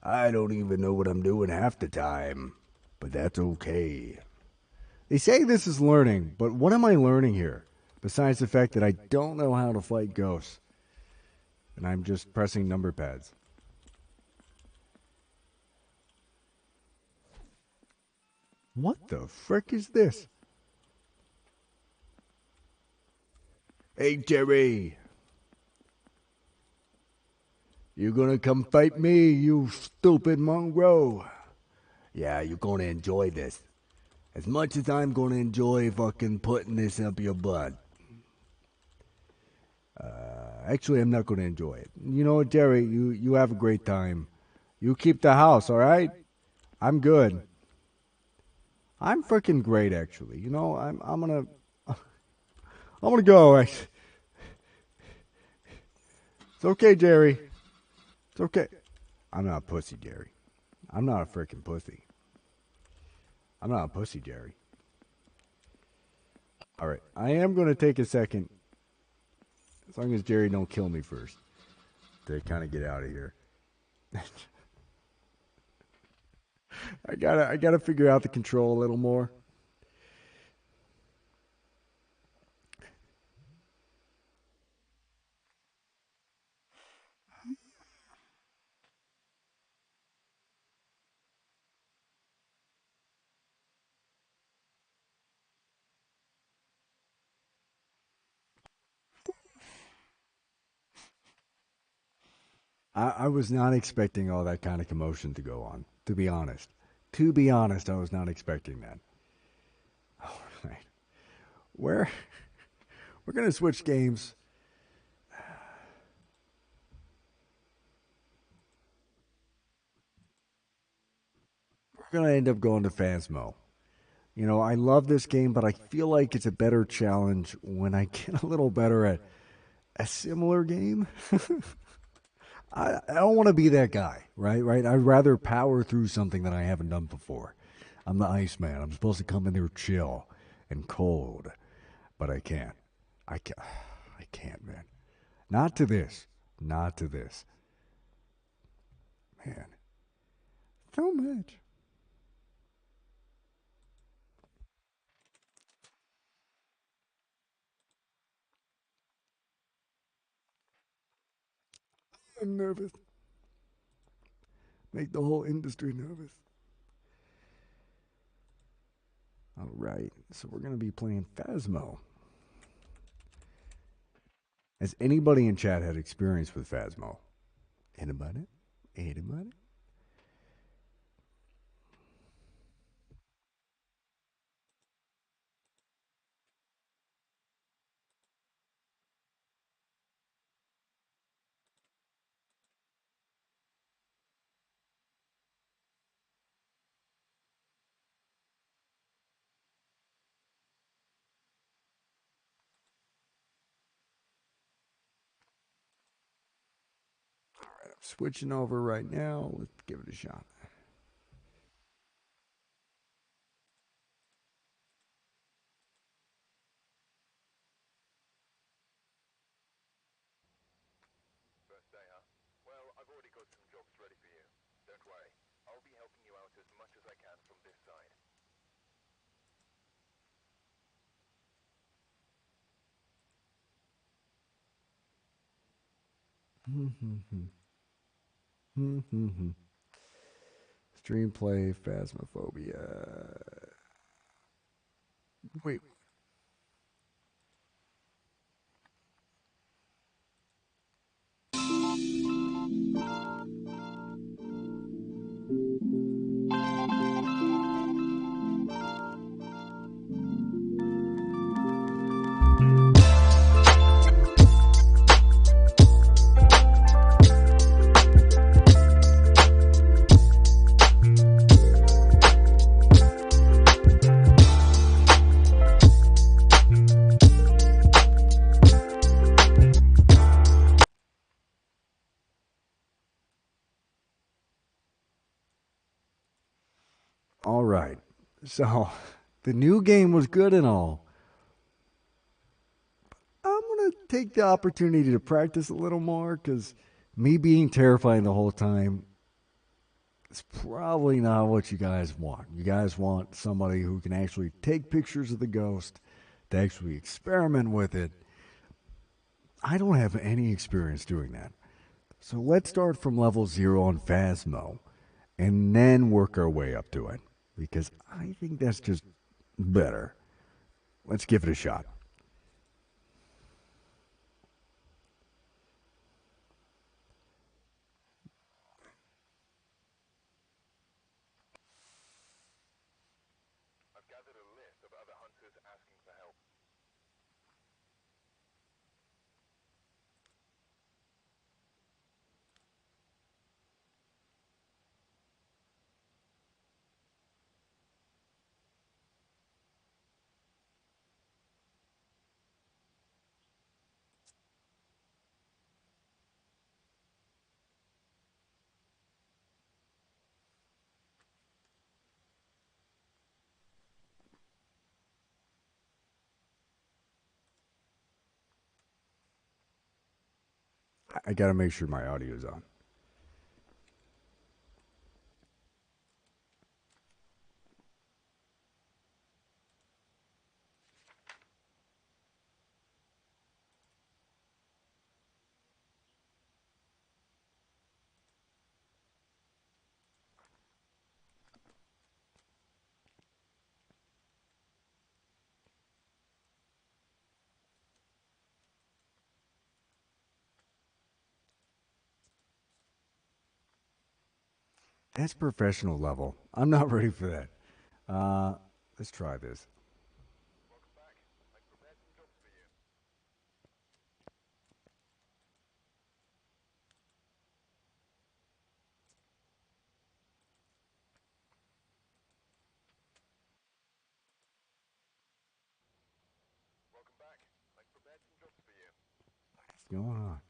I don't even know what I'm doing half the time, but that's okay. They say this is learning, but what am I learning here? Besides the fact that I don't know how to fight ghosts, and I'm just pressing number pads. What the frick is this? Hey, Jerry. You gonna come fight me, you stupid mongrel? Yeah, you're gonna enjoy this. As much as I'm gonna enjoy fucking putting this up your butt. Actually, I'm not gonna enjoy it. You know what, Jerry? You have a great time. You keep the house, all right? I'm good. I'm freaking great, actually. You know, I'm gonna go. It's okay, Jerry. It's okay. I'm not a pussy, Jerry. I'm not a freaking pussy. I'm not a pussy, Jerry. All right, I am gonna take a second, as long as Jerry don't kill me first, to kind of get out of here. I gotta figure out the control a little more. I was not expecting all that kind of commotion to go on, to be honest. To be honest, I was not expecting that. All right. We're going to switch games. We're going to end up going to Phasmo. You know, I love this game, but I feel like it's a better challenge when I get a little better at a similar game. I don't want to be that guy, right? Right? I'd rather power through something that I haven't done before. I'm the Iceman. I'm supposed to come in there chill and cold, but I can't. I can't. I can't, man. Not to this. Not to this. Man. So much. I'm nervous. Make the whole industry nervous. All right. So we're going to be playing Phasmo. Has anybody in chat had experience with Phasmo? Anybody? Anybody? All right. I'm switching over right now. Let's give it a shot. Stream play Phasmophobia. Wait. All right. So, the new game was good and all. I'm going to take the opportunity to practice a little more because me being terrifying the whole time is probably not what you guys want. You guys want somebody who can actually take pictures of the ghost, to actually experiment with it. I don't have any experience doing that. So let's start from level 0 on Phasmo and then work our way up to it because I think that's just better. Let's give it a shot. I got to make sure my audio is on. That's professional level. I'm not ready for that. Uh, let's try this. What's going on?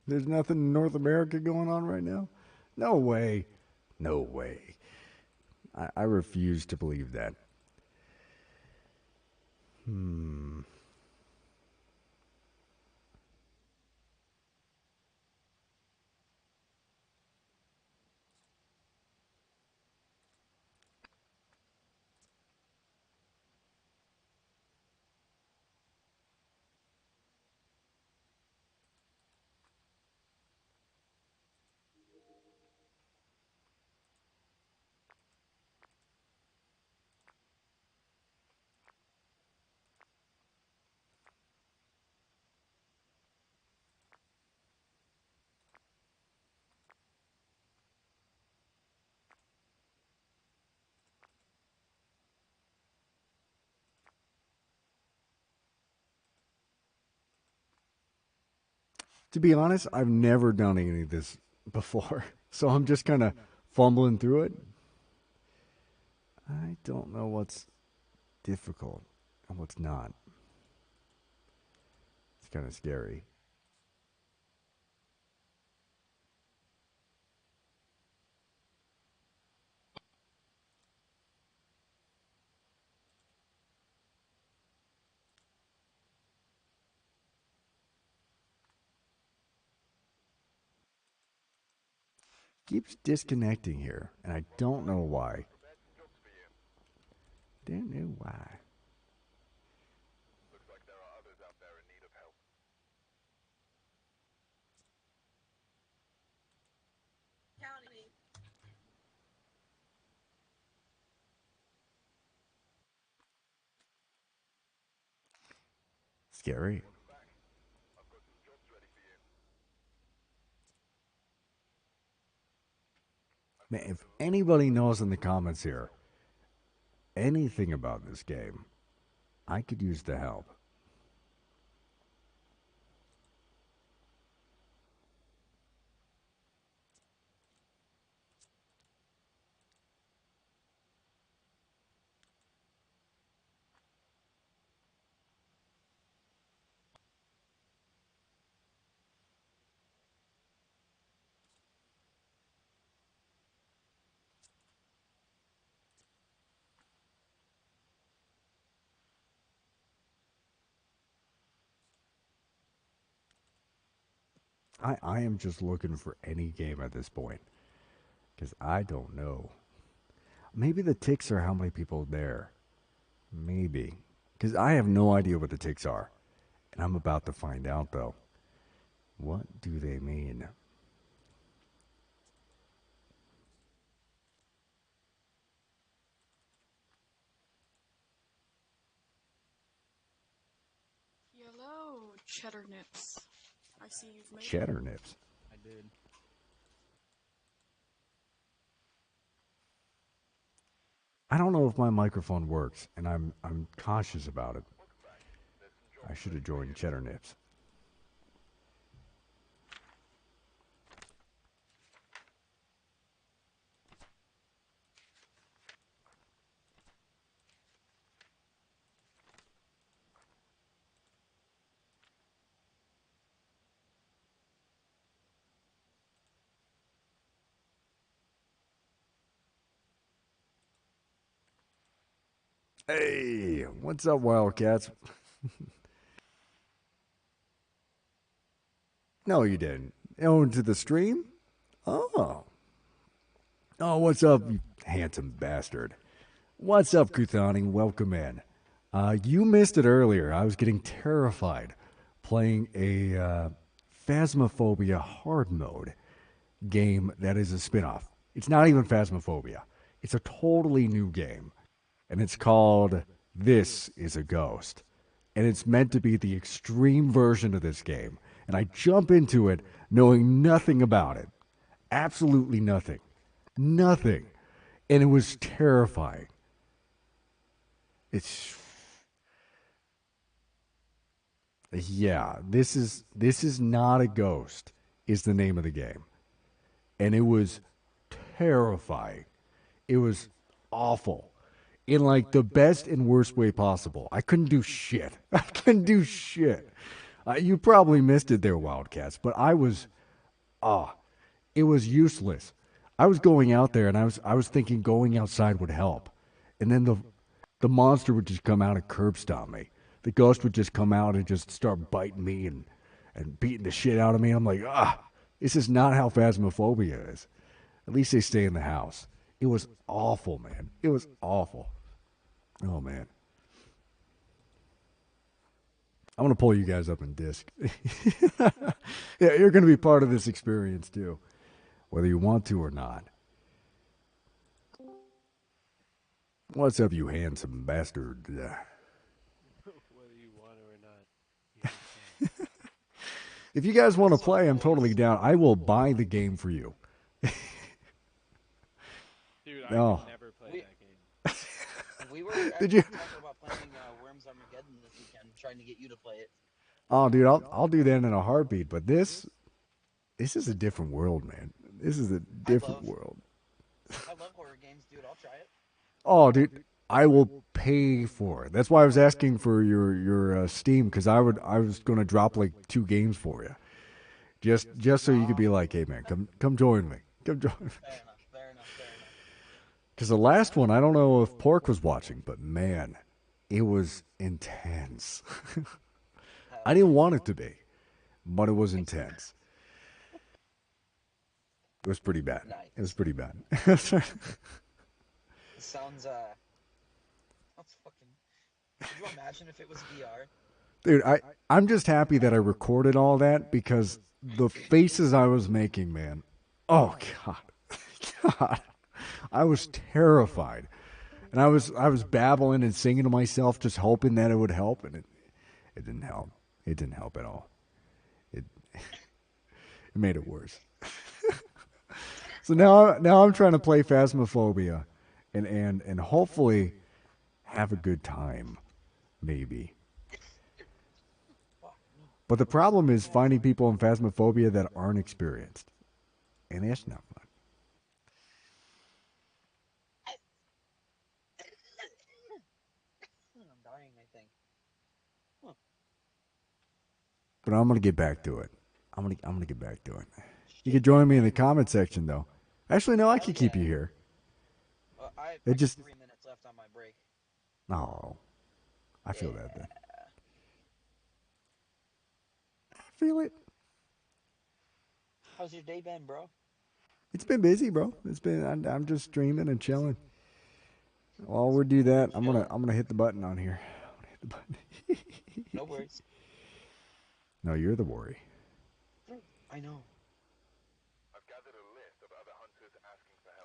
There's nothing in North America going on right now? No way. No way. I refuse to believe that. Hmm. To be honest, I've never done any of this before. So I'm just kind of fumbling through it. I don't know what's difficult and what's not. It's kind of scary. Keeps disconnecting here, and I don't know why. Don't know why. Scary. Man, if anybody knows in the comments here anything about this game, I could use the help. I am just looking for any game at this point because I don't know. Maybe the ticks are how many people there. Maybe. Because I have no idea what the ticks are. And I'm about to find out, though. What do they mean? Hello, cheddar nips. I see you've made it. Cheddar nips. I did. I don't know if my microphone works, and I'm cautious about it. I should have joined Cheddar Nips. Hey, what's up, Wildcats? No, you didn't. Oh, into the stream? Oh. Oh, what's up, you handsome bastard? What's up, Kuthani? Welcome in. You missed it earlier. I was getting terrified playing a Phasmophobia hard mode game that is a spin-off. It's not even Phasmophobia. It's a totally new game. And it's called This is a Ghost. And it's meant to be the extreme version of this game. And I jump into it knowing nothing about it. Absolutely nothing. Nothing. And it was terrifying. It's yeah, this is not a ghost is the name of the game. And it was terrifying. It was awful in like the best and worst way possible. I couldn't do shit. I couldn't do shit. You probably missed it there, Wildcats, but ah, it was useless. I was going out there and I was thinking going outside would help, and then the monster would just come out and curb stomp me. The ghost would just come out and just start biting me and beating the shit out of me. I'm like, this is not how phasmophobia is. At least they stay in the house. It was awful, man. It was awful. Oh man, I'm gonna pull you guys up in disc. Yeah, you're gonna be part of this experience too, whether you want to or not. What's up, you handsome bastard? Whether you want it or not, here we stand. If you guys want to play, I'm totally down. I will buy the game for you. Dude, I No. could never play We that game. we were Did actually you? talking about playing Worms Armageddon this weekend, trying to get you to play it. Oh, dude, I'll do that in a heartbeat. But this is a different world, man. This is a I different love world. I love horror games, dude. I'll try it. Oh, dude, I will pay for it. That's why I was asking for your Steam because I was gonna drop like 2 games for you, just so you could be like, hey man, come join me, come join me. Fair enough. Fair enough. Fair enough. Because the last one, I don't know if Pork was watching, but man, it was intense. I Hell didn't yeah. want it to be, but it was intense. It was pretty bad. It was Nice. pretty bad. It sounds that's fucking. Could you imagine if it was VR? Dude, I'm just happy that I recorded all that because the faces I was making, man. Oh God, God, I was terrified, and I was babbling and singing to myself, just hoping that it would help, and it didn't help. It didn't help at all. It made it worse. So now I'm trying to play Phasmophobia, and hopefully have a good time. maybe. Fuck me. But the problem is finding people in Phasmophobia that aren't experienced. And that's not fun. I'm dying, I think. Huh. But I'm gonna get back to it. I'm gonna get back to it. You Shit, could join man, me in the right? comment section though. Actually, no, I Hell could keep yeah. you here. I It got just 3 minutes left on my break. oh, I feel that Yeah. then. I feel it. How's your day been, bro? It's been busy, bro. It's been. I'm just streaming and chilling. While we do Streaming that, and chilling. I'm gonna hit the button on here. I'm gonna hit the No button. worries. No, you're the worry. I know.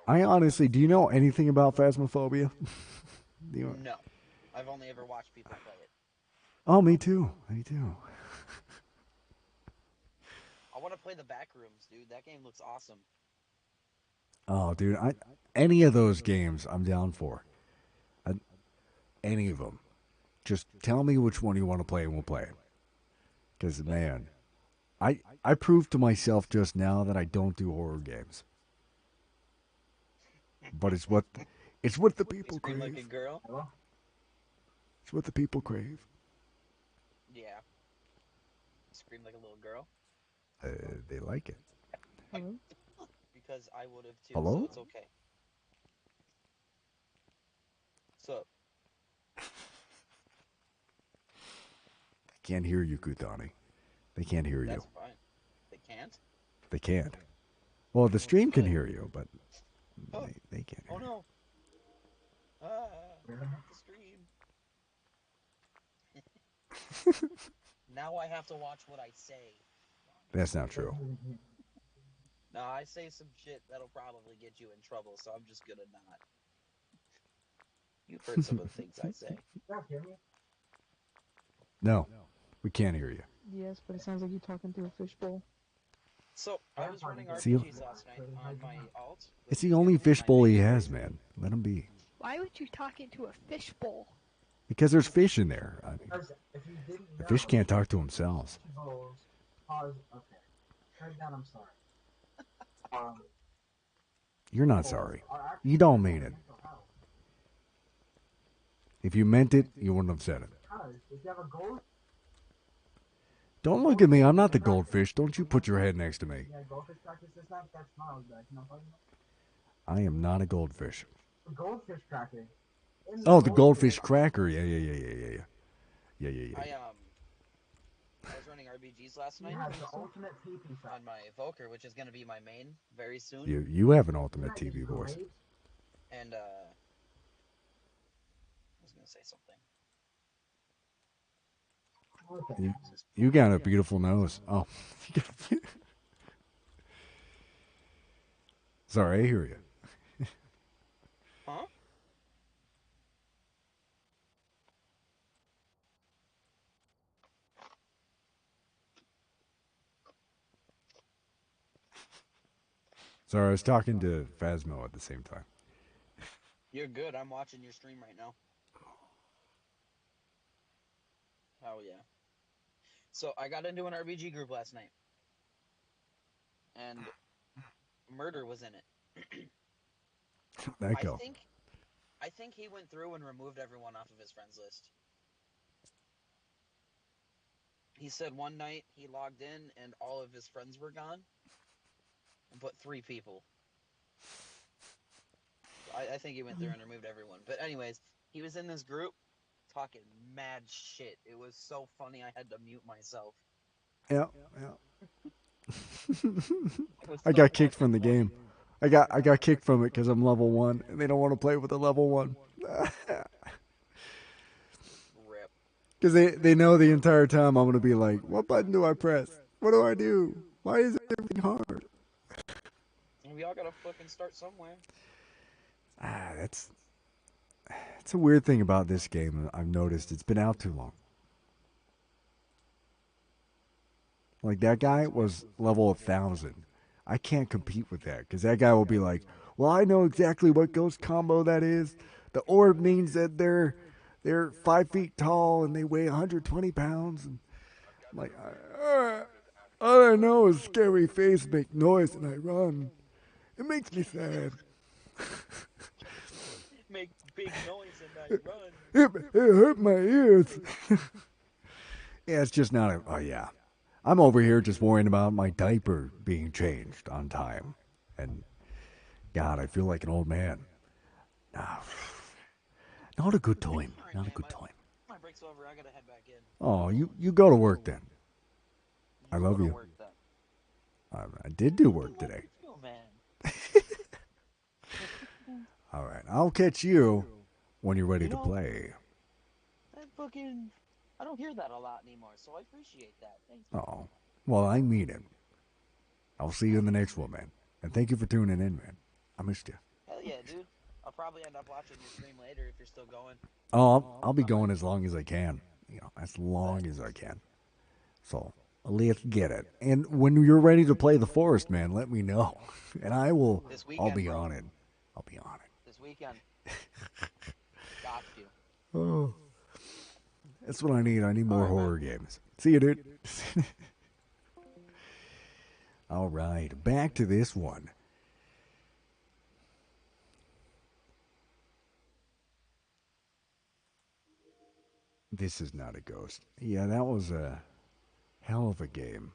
I honestly, do you know anything about Phasmophobia? Do you- No. I've only ever watched people play it. oh, me too. Me too. I want to play the back rooms, dude. That game looks awesome. Oh, dude, any of those games, I'm down for. I, any of them. Just tell me which one you want to play, and we'll play it. Because Bet. man, I proved to myself just now that I don't do horror games. But it's what the You people scream like a crave. girl? It's what the people crave. Yeah. Scream like a little girl? They like it. Because I would have too, so Hello? it's okay. So, They can't hear you, Kutani. They can't hear you. that's fine. They can't? They can't. Well, the stream can Good. hear you, but Oh, they can't oh hear no. Ah, not the stream. Now I have to watch what I say. you. That's not true. No, I say some shit that'll probably get you in trouble, so I'm just gonna not. You've heard some of the things I say. No, we can't hear you. Yes, but it sounds like you're talking through a fishbowl. So, I was running See, RPGs last night on my alt. it's which the is only gonna be my fishbowl he main. has, man. Let him be. Why would you talk into a fishbowl? Because there's fish in there. I mean, the fish can't talk to themselves. You're not sorry. You don't mean it. If you meant it, you wouldn't have said it. Don't look at me. I'm not the goldfish. Don't you put your head next to me. I am not a goldfish. Oh, the goldfish cracker. Yeah, yeah, yeah, yeah, yeah, yeah. Yeah, yeah, yeah. I was running RPGs last night on my Evoker, which is gonna be my main very soon. You have an ultimate TV voice. And I was gonna say something. You got a beautiful nose. Oh. Sorry, I hear you. Huh? Sorry, I was talking to Phasmo at the same time. You're good. I'm watching your stream right now. Oh yeah. So I got into an RPG group last night, and murder was in it. That go. I think he went through and removed everyone off of his friends list. He said one night he logged in and all of his friends were gone, but 3 people. I think he went through and removed everyone. But anyways, he was in this group talking mad shit. It was so funny I had to mute myself. Yeah, yeah. It was I so got kicked fucking from the funny. game. I got kicked from it because I'm level 1, and they don't want to play with a level 1. Rip. Because they know the entire time I'm going to be like, what button do I press? What do I do? Why is everything hard? We all gotta fucking start somewhere. That's a weird thing about this game. I've noticed it's been out too long. Like, that guy was level 1,000. I can't compete with that because that guy will be like, well, I know exactly what ghost combo that is. The orb means that They're 5 feet tall and they weigh 120 pounds. And I'm like, all I know is scary face make noise and I run. It makes me sad. Make big noise and I run. It hurt my ears. Yeah, it's just not a. Oh, yeah. I'm over here just worrying about my diaper being changed on time. And God, I feel like an old man. Ah, not a good time. All right, Not a man. good time. My break's over. I gotta head back in. Oh, you go to work then. I You go love to you. work then. I did do I work love today. you too, man. All right, I'll catch you when you're ready You to know, play. that fucking. I don't hear that a lot anymore, so I appreciate that. Thank you. Oh, well, I mean it. I'll see you in the next one, man. And thank you for tuning in, man. I missed you. Hell yeah, dude. I'll probably end up watching your stream later if you're still going. Oh, I'll be going as long as I can. As Bet. long as I can. So let's get it. And when you're ready to play the forest, man, let me know, and I will. This I'll weekend, be bro. on it. I'll be on This weekend. Got you. it. Oh, that's what I need. I need All more right, man. horror games. See you, dude. All right, back to this one. This is not a ghost. Yeah, that was a hell of a game.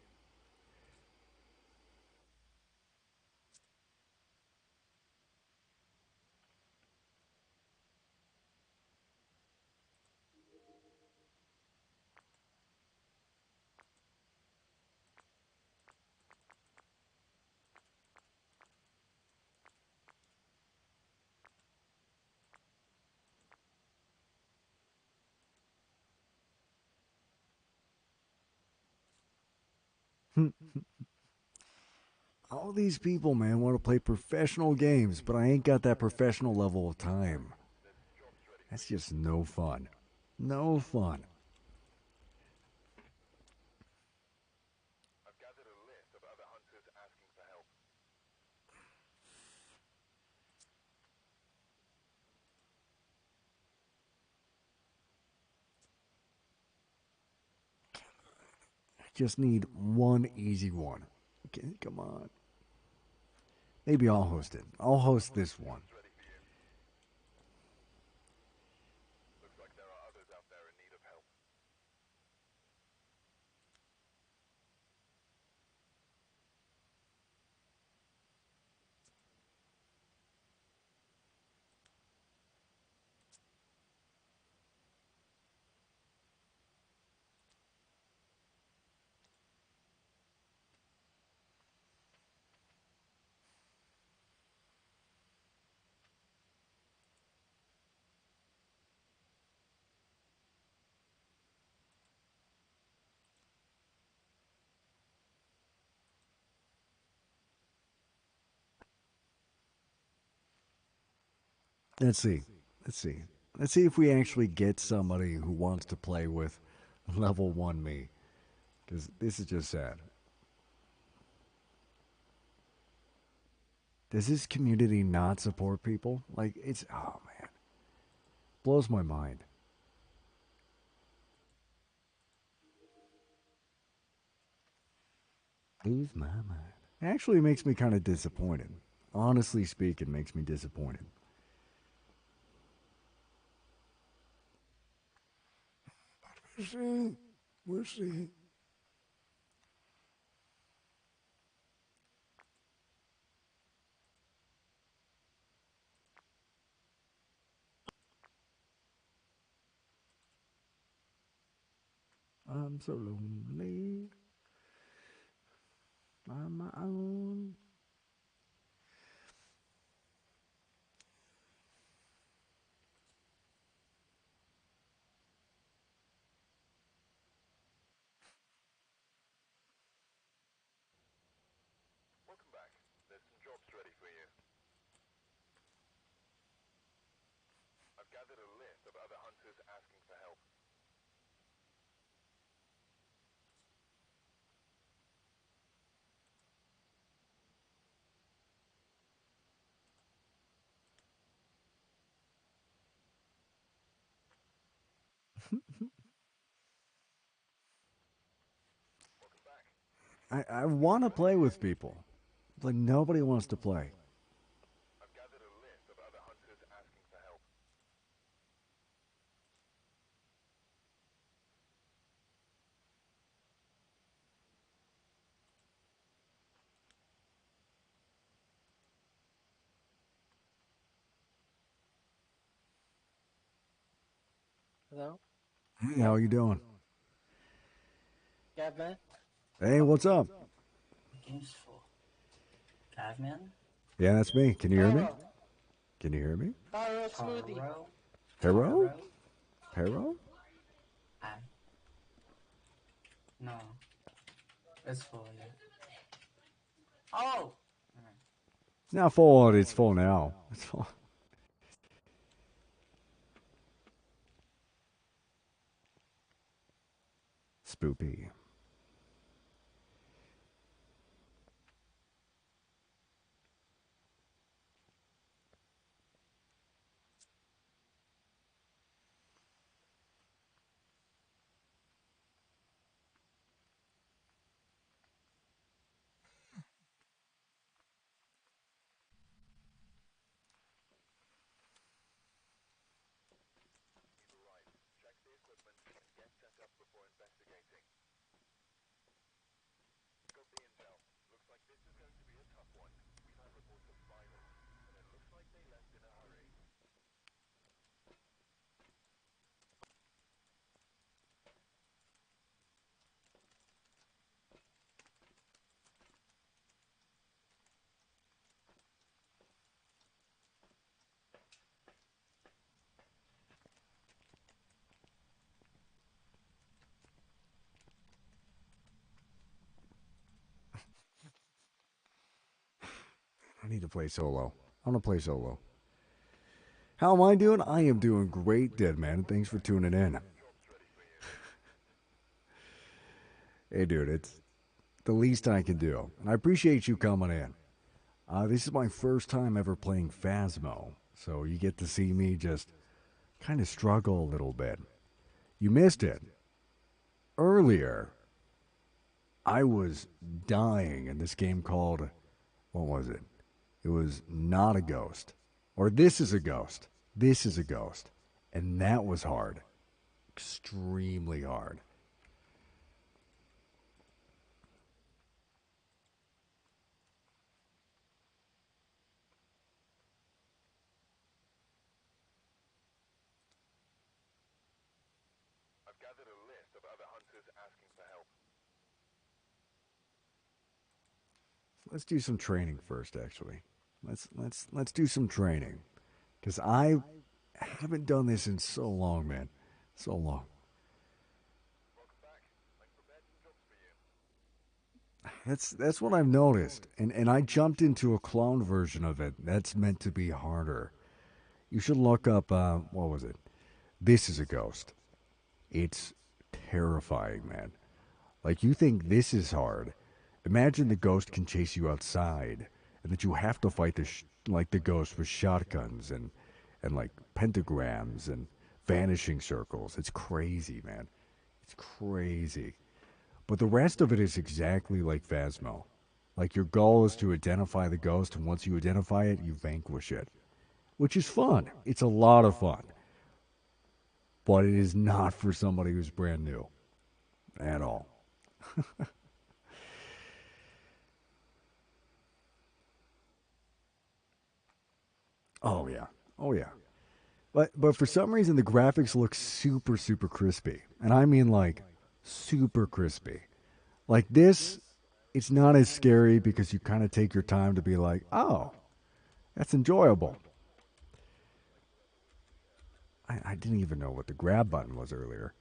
All these people, man, want to play professional games, but I ain't got that professional level of time. That's just no fun. No fun. I just need one easy one. Okay, come on. Maybe I'll host it. I'll host this one. Let's see. Let's see. Let's see if we actually get somebody who wants to play with level 1 me. Because this is just sad. Does this community not support people? Like, it's. Oh, man. Blows my mind. Lose my mind. Actually, makes me kind of disappointed. Honestly speaking, makes me disappointed. We'll see. We'll see. I'm so lonely on my own. I want to play with people. Like nobody wants to play. Hello? Hey, how you doing? Gavin? Hey, what's up? Game's full. Caveman? Yeah, that's me. Can you hear me? Taro! Can you hear me? Taro smoothie! Taro? Pero? Taro? Pero? I... No. It's full, yeah. Oh! It's not full. It's full now. It's full. Spoopy. I need to play solo. I want to play solo. How am I doing? I am doing great, dead man. Thanks for tuning in. Hey, dude, it's the least I can do. And I appreciate you coming in. This is my first time ever playing Phasmo, so you get to see me just kind of struggle a little bit. You missed it. Earlier, I was dying in this game called, what was it? It was Not a Ghost. Or This is a Ghost. This is a Ghost. And that was hard. Extremely hard. Let's do some training first, actually. Let's do some training. Because I haven't done this in so long, man. So long. That's what I've noticed. And I jumped into a clone version of it that's meant to be harder. You should look up what was it? This is a ghost. It's terrifying, man. Like you think this is hard. Imagine the ghost can chase you outside and that you have to fight like the ghost with shotguns and like pentagrams and vanishing circles. It's crazy, man. It's crazy. But the rest of it is exactly like Phasmo. Like your goal is to identify the ghost, and once you identify it, you vanquish it, which is fun. It's a lot of fun. But it is not for somebody who's brand new at all. Oh yeah. Oh yeah. But for some reason the graphics look super crispy. And I mean like super crispy. Like this it's not as scary because you kind of take your time to be like, "Oh, that's enjoyable." I didn't even know what the grab button was earlier.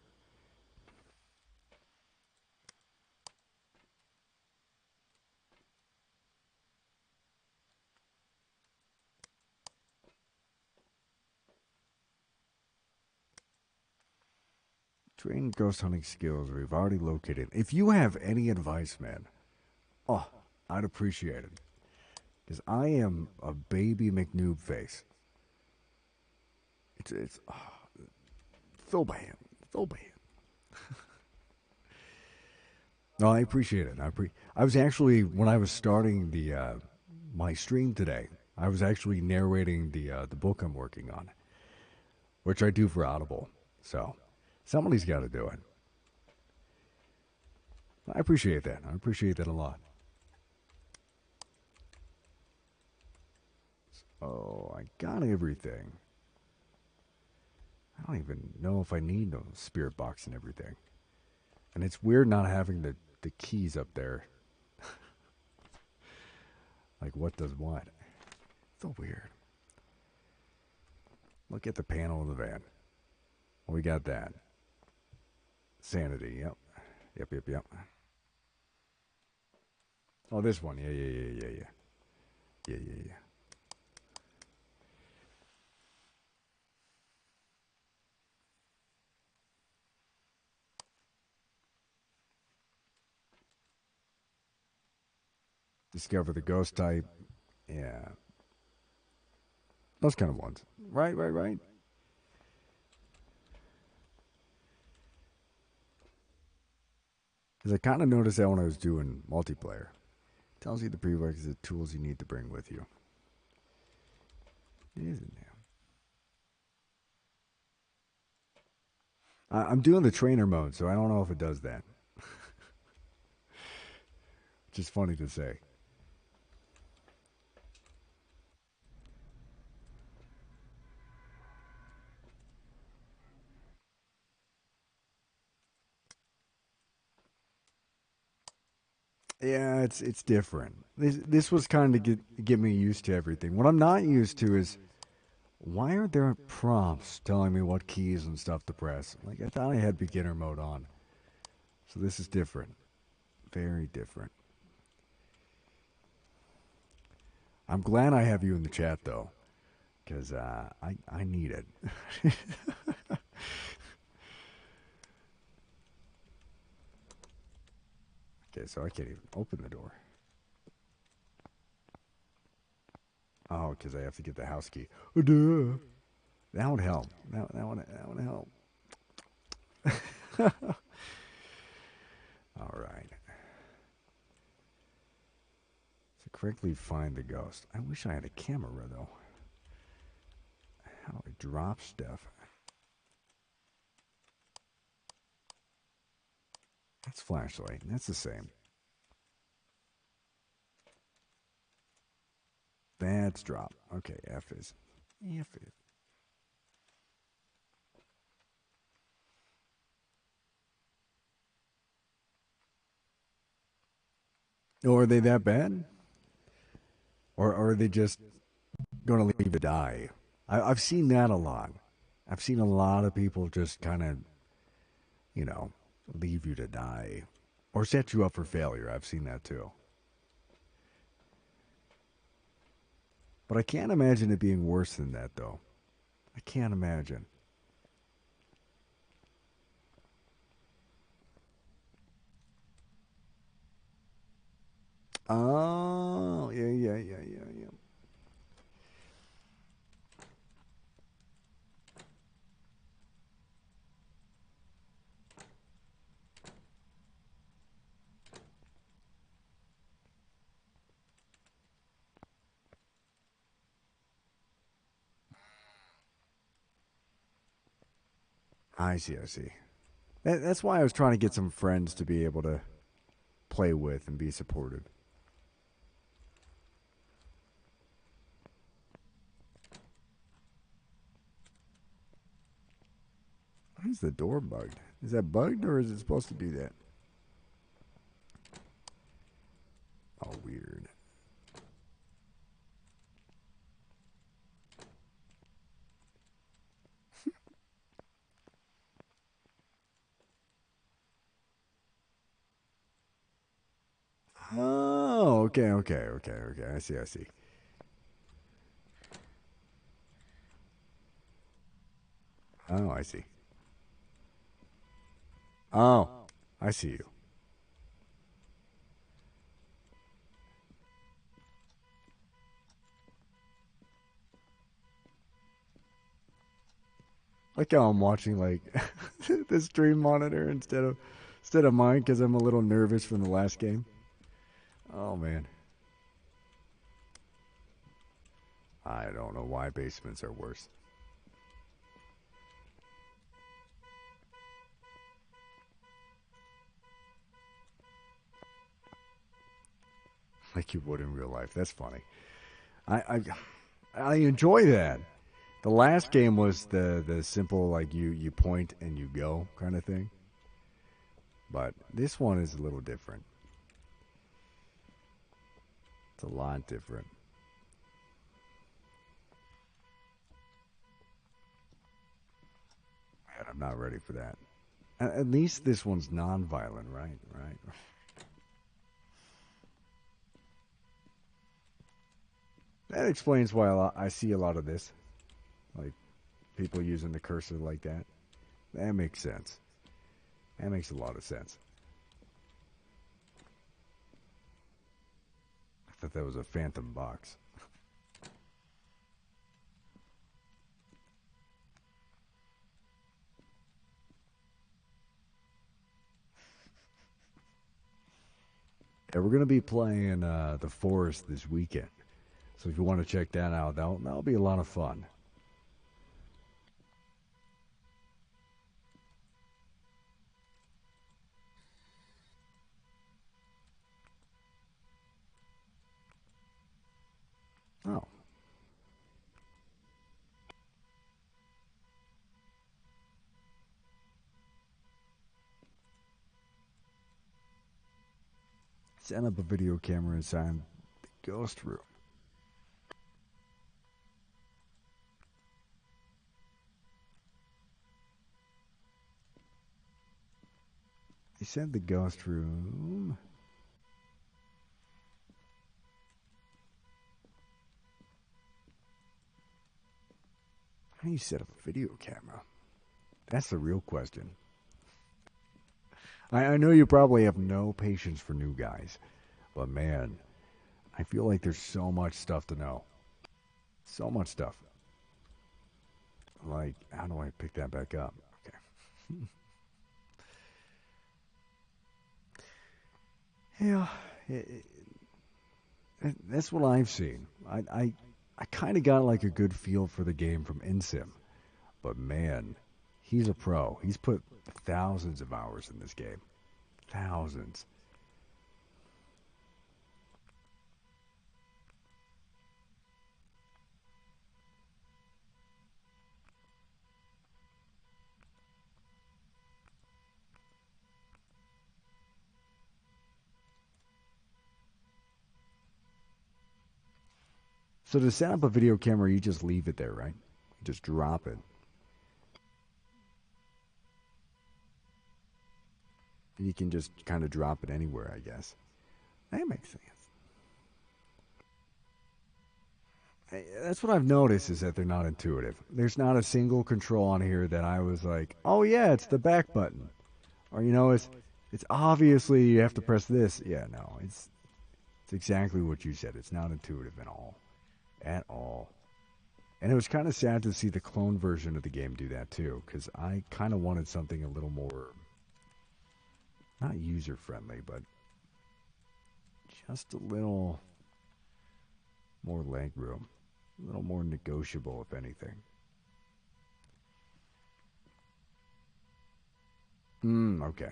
Train ghost hunting skills we've already located. If you have any advice, man, oh, I'd appreciate it. Because I am a baby McNoob face. It's filled by him. So bad. No, I appreciate it. I was actually when I was starting the my stream today, I was actually narrating the book I'm working on, which I do for Audible. So somebody's got to do it. I appreciate that. I appreciate that a lot. Oh, I got everything. I don't even know if I need no spirit box and everything. And it's weird not having the keys up there. Like what does what? So weird. Look at the panel of the van. We got that. Sanity, yep. Yep. Oh, this one. Yeah. Yeah. Discover the ghost type. Yeah. Those kind of ones. Right. Because I kind of noticed that when I was doing multiplayer. It tells you the prerequisite tools you need to bring with you. It isn't there. I'm doing the trainer mode, so I don't know if it does that. Which is funny to say. Yeah, it's different. This was kind of get me used to everything. What I'm not used to is why aren't there prompts telling me what keys and stuff to press? Like I thought I had beginner mode on. So this is different. Very different. I'm glad I have you in the chat though, because I need it. Okay, so I can't even open the door. Oh, because I have to get the house key. Oh, duh. That would help. That would help. All right. So correctly find the ghost. I wish I had a camera though. How do I drop stuff? That's flashlight. That's the same. That's drop. Okay, F is. F is. Or are they that bad? Or are they just going to leave to die? I've seen that a lot. I've seen a lot of people just kind of, you know, leave you to die. Or set you up for failure. I've seen that too. But I can't imagine it being worse than that, though. I can't imagine. Oh, yeah. I see. That's why I was trying to get some friends to be able to play with and be supportive. Why is the door bugged? Is that bugged or is it supposed to do that? Oh, weird. Oh, okay. I see. Oh, I see. Oh, I see you. Like how I'm watching like the stream monitor instead of mine because I'm a little nervous from the last game. Oh man, I don't know why basements are worse. Like you would in real life. That's funny. I I enjoy that. The last game was the simple like you point and you go kind of thing. But this one is a little different. It's a lot different. And I'm not ready for that. At least this one's non-violent, right? Right. That explains why I see a lot of this, like people using the cursor like that. That makes sense. That makes a lot of sense. I thought that was a phantom box. Yeah, we're gonna be playing the Forest this weekend, so if you want to check that out, that'll be a lot of fun. Oh, set up a video camera inside the ghost room. They said the ghost room. How do you set up a video camera? That's the real question. I know you probably have no patience for new guys, but man, I feel like there's so much stuff to know. So much stuff. Like, how do I pick that back up? Okay. Yeah, that's what I've seen. I kind of got like a good feel for the game from Insim, but man, he's a pro. He's put thousands of hours in this game. Thousands. So to set up a video camera, you just leave it there, right? Just drop it. You can just kind of drop it anywhere, I guess. That makes sense. That's what I've noticed is that they're not intuitive. There's not a single control on here that I was like, oh yeah, it's the back button, or it's obviously you have to press this. Yeah, no, it's exactly what you said. It's not intuitive at all. And it was kind of sad to see the clone version of the game do that too, because I kind of wanted something a little more, not user friendly, but just a little more leg room, a little more negotiable, if anything. Okay.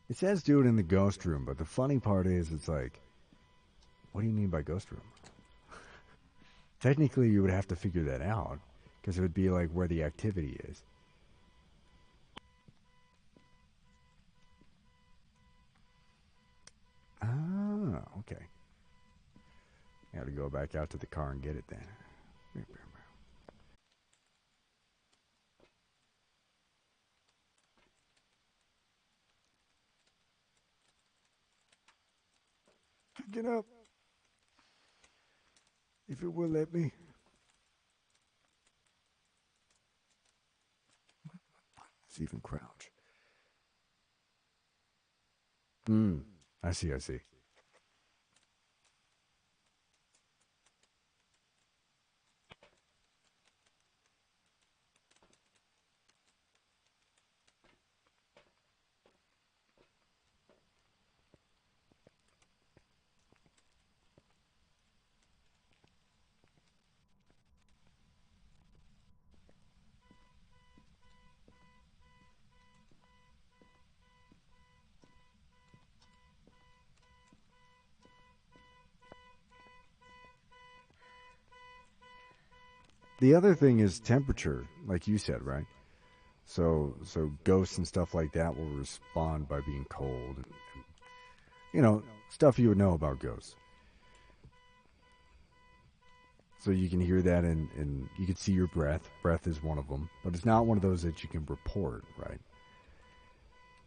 It says do it in the ghost room, but the funny part is it's like, what do you mean by ghost room? Technically, you would have to figure that out because it would be like where the activity is. Ah, okay. I got to go back out to the car and get it then. Get up. If it will let me. Let's even crouch. I see. The other thing is temperature, like you said, right? So ghosts and stuff like that will respond by being cold, and stuff you would know about ghosts. So you can hear that, and you can see your breath. Breath is one of them, but it's not one of those that you can report, right?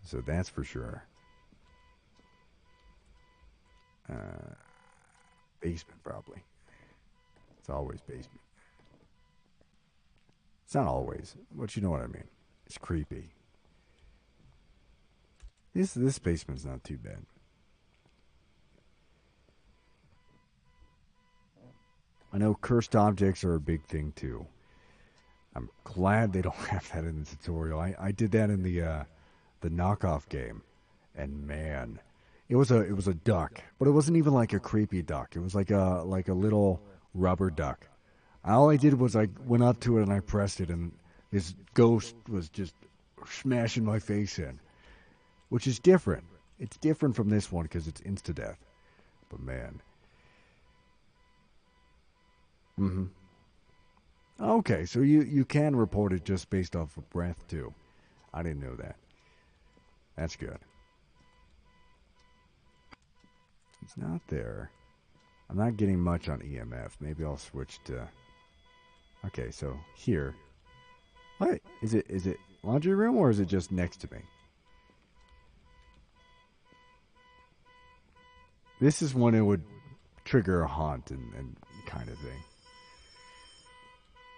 So that's for sure. Uh, Basement, probably. It's always basement. It's not always, but you know what I mean. It's creepy. This basement's not too bad. I know cursed objects are a big thing too. I'm glad they don't have that in the tutorial. I did that in the knockoff game, and man, it was a duck, but it wasn't even like a creepy duck. It was like a little rubber duck. All I did was I went up to it and I pressed it, and this ghost was just smashing my face in, which is different. It's different from this one because it's insta death. But man, mm-hmm. Okay, so you can report it just based off of breath too. I didn't know that. That's good. It's not there. I'm not getting much on EMF. Maybe I'll switch to. Okay, so here. What is it? Is it laundry room or is it just next to me? This is when it would trigger a haunt and kind of thing.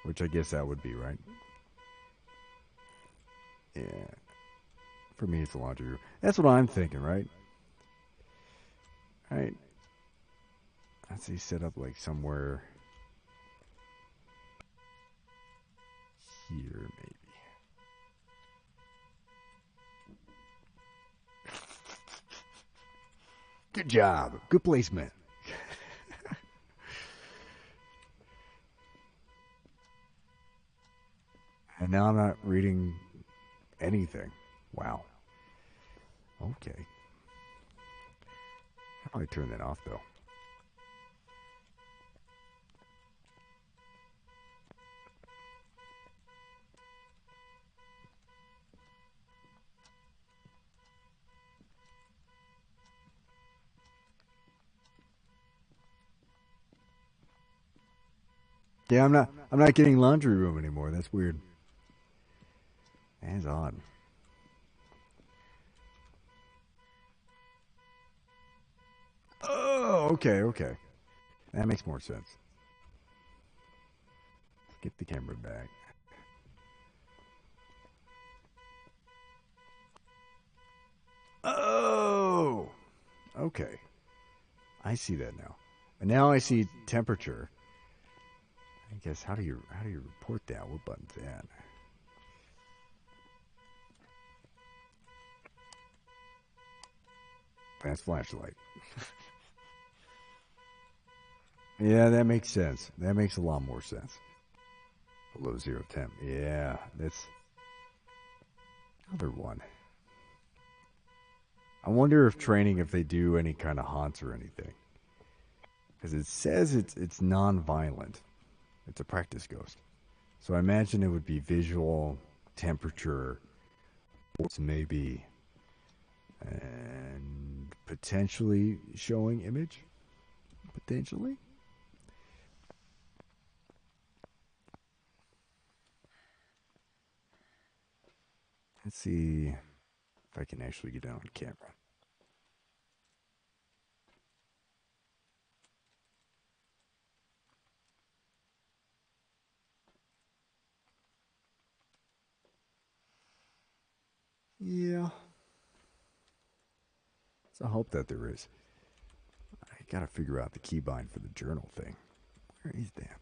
Which I guess that would be, right? Yeah. For me, it's the laundry room. That's what I'm thinking, right? Right. Let's see, set up like somewhere here, maybe. Good job. Good placement. And now I'm not reading anything. Wow. Okay. How do I turn that off, though? Yeah, I'm not getting laundry room anymore. That's weird. That's odd. Oh, okay. That makes more sense. Let's get the camera back. Oh, okay. I see that now. And now I see temperature. I guess how do you report that? What button's that? That's flashlight. Yeah, that makes sense. That makes a lot more sense. Below zero temp. Yeah, that's another one. I wonder if training, if they do any kind of haunts or anything, because it says it's non-violent. It's a practice ghost, so I imagine it would be visual, temperature, maybe, and potentially showing image. Potentially. Let's see if I can actually get down on camera. Yeah. So I hope that there is. I gotta figure out the keybind for the journal thing. Where is that?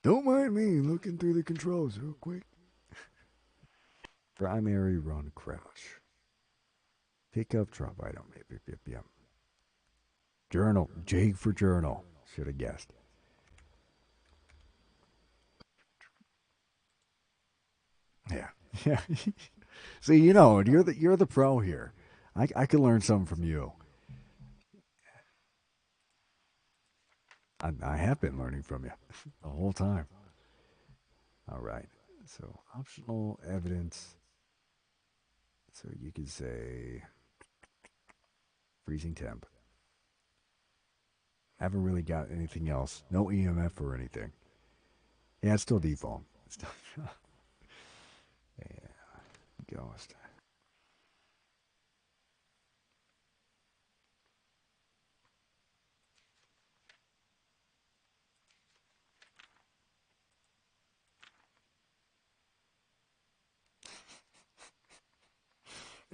Don't mind me looking through the controls real quick. Primary run crouch. Pick up drop item. Yep. Journal. J for journal. Should have guessed. Yeah. Yeah. See, you're the pro here. I could learn something from you. I have been learning from you the whole time. All right. So optional evidence. So you could say freezing temp. Haven't really got anything else. No EMF or anything. Yeah, it's still default. It's still, yeah, ghost.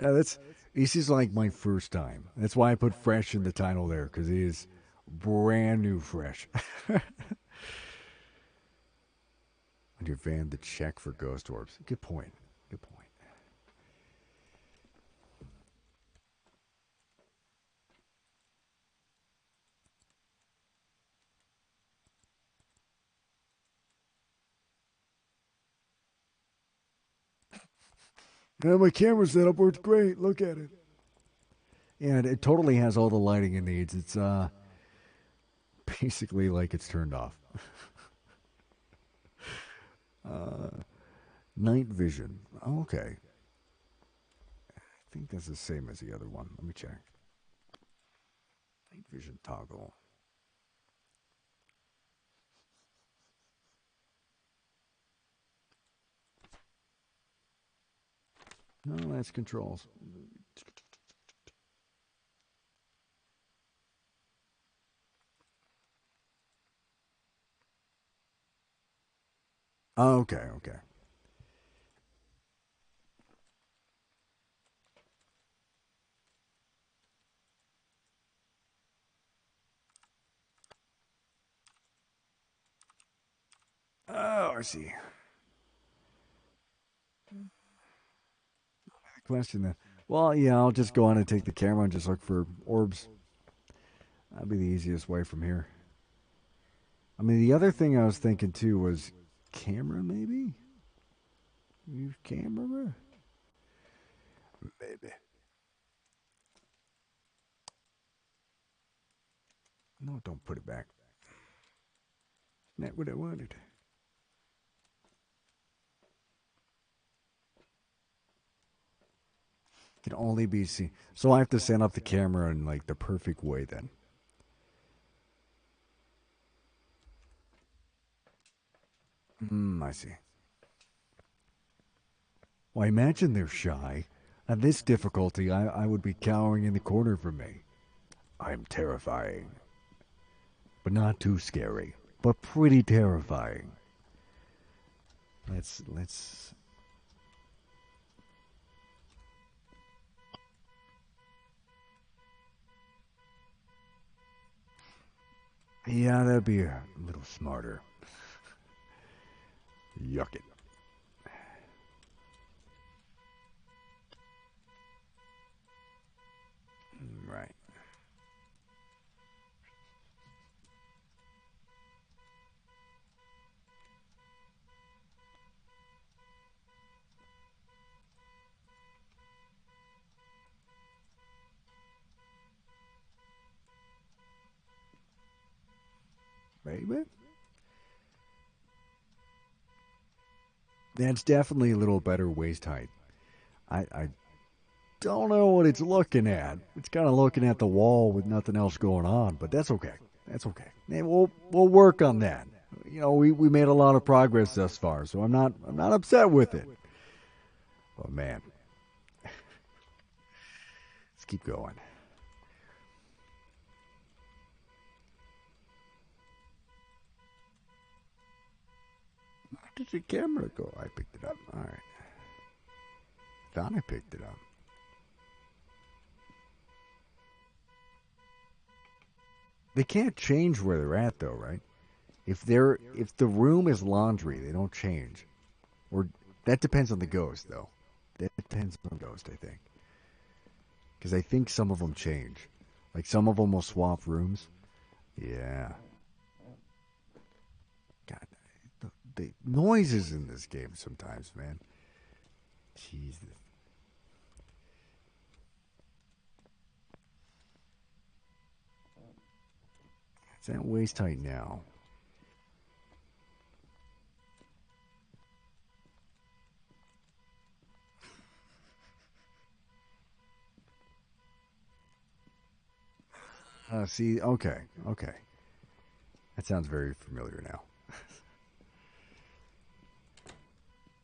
Yeah, this is like my first time. That's why I put fresh in the title there because it is brand new fresh. On your van to check for ghost orbs. Good point. Good point. Yeah, my camera setup works great. Look at it. And it totally has all the lighting it needs. It's basically like it's turned off. uh, night vision. Oh, okay. I think that's the same as the other one. Let me check. Night vision toggle. No, that's controls. Oh, okay, okay. Oh, I see. Question then. Well, yeah, I'll just go on and take the camera and just look for orbs. That'd be the easiest way from here. I mean, the other thing I was thinking too was camera, maybe? Use camera? Maybe. No, don't put it back. Not what I wanted. Can only be seen. So I have to set up the camera in like the perfect way then. I see. Well, I imagine they're shy. At this difficulty, I would be cowering in the corner from me. I'm terrifying. But not too scary. But pretty terrifying. Let's. Yeah, that'd be a little smarter. Yuck it. Right. Maybe. That's definitely a little better waist height. I don't know what it's looking at. It's kind of looking at the wall with nothing else going on, but that's okay. That's okay. And we'll work on that. You know, we made a lot of progress thus far, so I'm not upset with it. Oh man, let's keep going. Where did the camera go? I picked it up. All right. Thought I picked it up. They can't change where they're at though, right? If the room is laundry, they don't change. Or that depends on the ghost though. That depends on the ghost, I think. Because I think some of them change. Like some of them will swap rooms. Yeah. God, the noises in this game sometimes, man. Jesus. Is that waist tight now? See, okay, okay. That sounds very familiar now.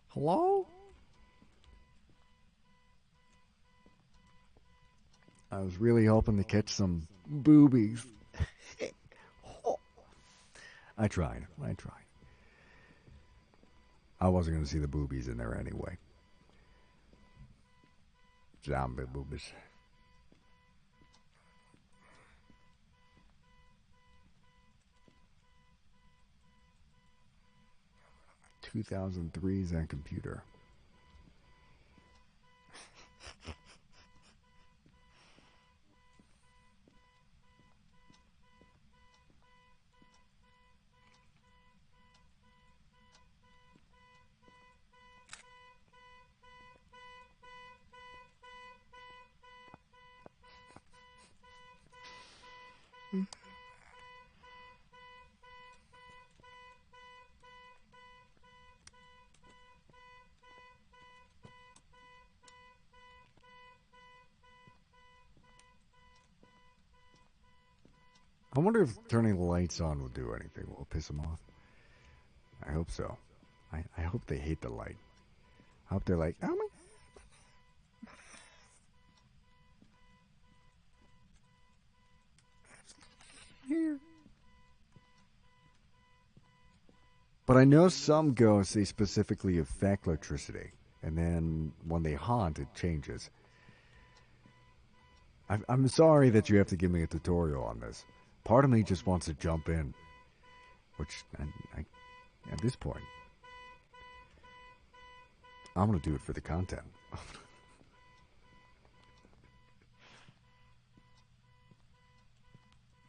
Hello? I was really hoping to catch some boobies. I tried. I wasn't going to see the boobies in there anyway. Zombie boobies. 2003 Zen computer. I wonder if turning the lights on will do anything. Will it piss them off? I hope so. I hope they hate the light. I hope they're like, oh my. Here. But I know some ghosts, they specifically affect electricity. And then when they haunt, it changes. I'm sorry that you have to give me a tutorial on this. Part of me just wants to jump in. Which, at this point, I'm going to do it for the content.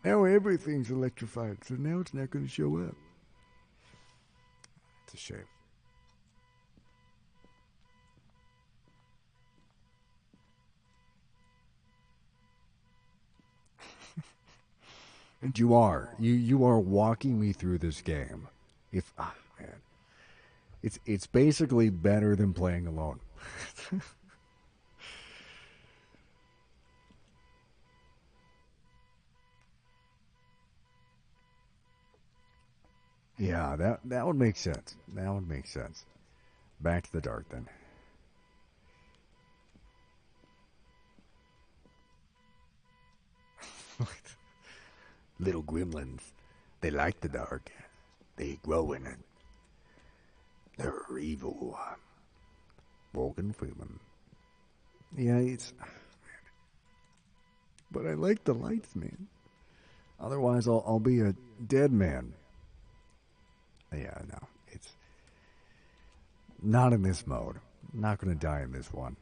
Now everything's electrified, so now it's not going to show up. It's a shame. And you are. You are walking me through this game. If man. It's basically better than playing alone. Yeah, that would make sense. That would make sense. Back to the dark then. Little gremlins. They like the dark. They grow in it. They're evil. Morgan Freeman. Yeah, it's. But I like the lights, man. Otherwise, I'll be a dead man. Yeah, no, it's not in this mode. I'm not gonna die in this one.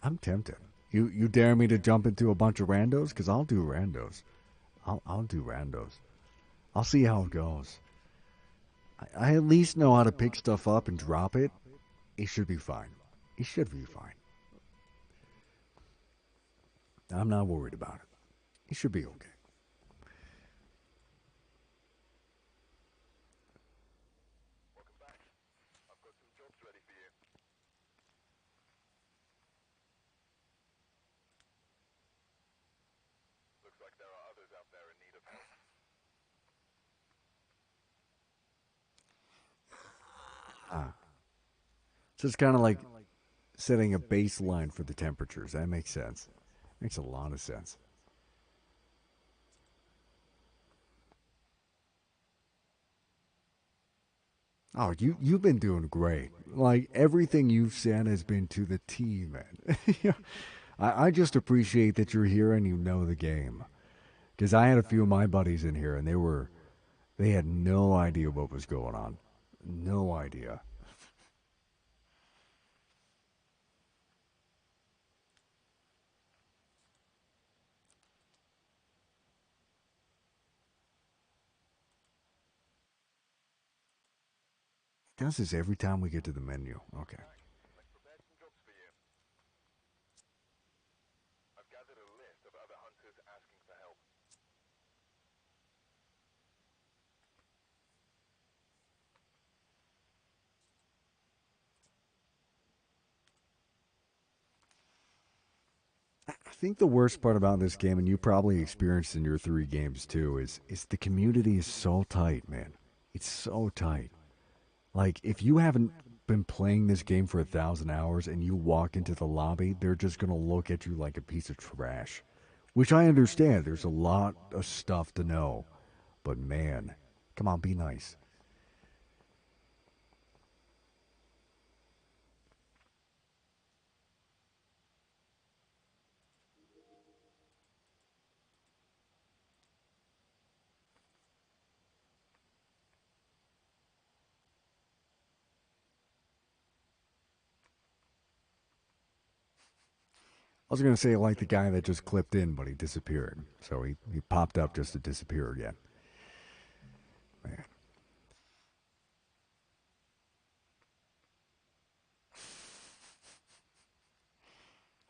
I'm tempted. You dare me to jump into a bunch of randos? Cause I'll do randos. I'll do randos. I'll see how it goes. I at least know how to pick stuff up and drop it. It should be fine. It should be fine. I'm not worried about it. It should be okay. Ah. So it's kind of like setting a baseline for the temperatures. That makes sense. Makes a lot of sense. Oh, you've been doing great. Like everything you've said has been to the T, man. Yeah. I just appreciate that you're here and you know the game. Because I had a few of my buddies in here and they had no idea what was going on. No idea. Does this every time we get to the menu. Okay. I think the worst part about this game, and you probably experienced in your 3 games too, is the community is so tight, man. It's so tight. Like if you haven't been playing this game for 1,000 hours and you walk into the lobby, they're just gonna look at you like a piece of trash. Which I understand. There's a lot of stuff to know, but man, come on, be nice. I was gonna say like the guy that just clipped in, but he disappeared. So he popped up just to disappear again. Man.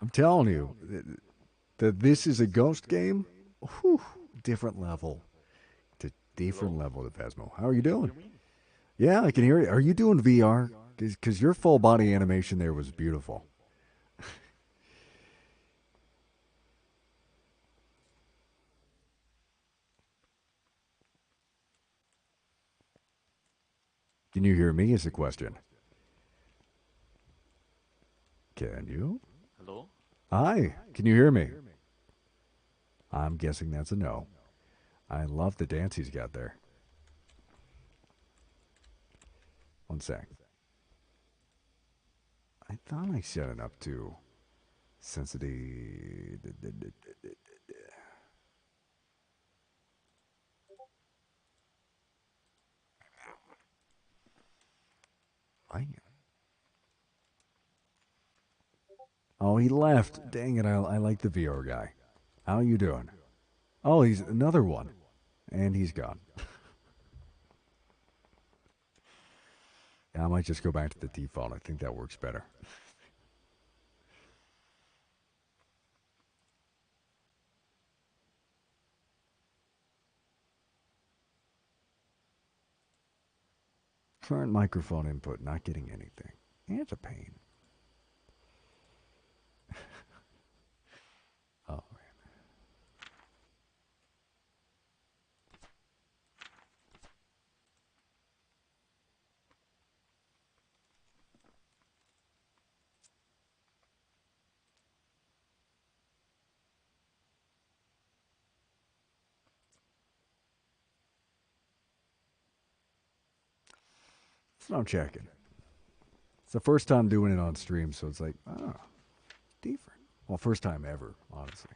I'm telling you that this is a ghost game. Whew, different level. To different level of Phasmo. How are you doing? Yeah, I can hear you. Are you doing VR? Because your full body animation there was beautiful. Can you hear me? Is the question. Can you? Hello? Hi. Can you hear me? I'm guessing that's a no. I love the dance he's got there. One sec. I thought I set it up to sensitivity. I, oh, he left. Dang it. I like the VR guy. How you doing? Oh, he's another one. And he's gone. Yeah, I might just go back to the default. I think that works better. Current microphone input, not getting anything. Yeah, it's a pain. Oh, so I'm checking. It's the first time doing it on stream, so it's like, oh, different. Well, first time ever, honestly.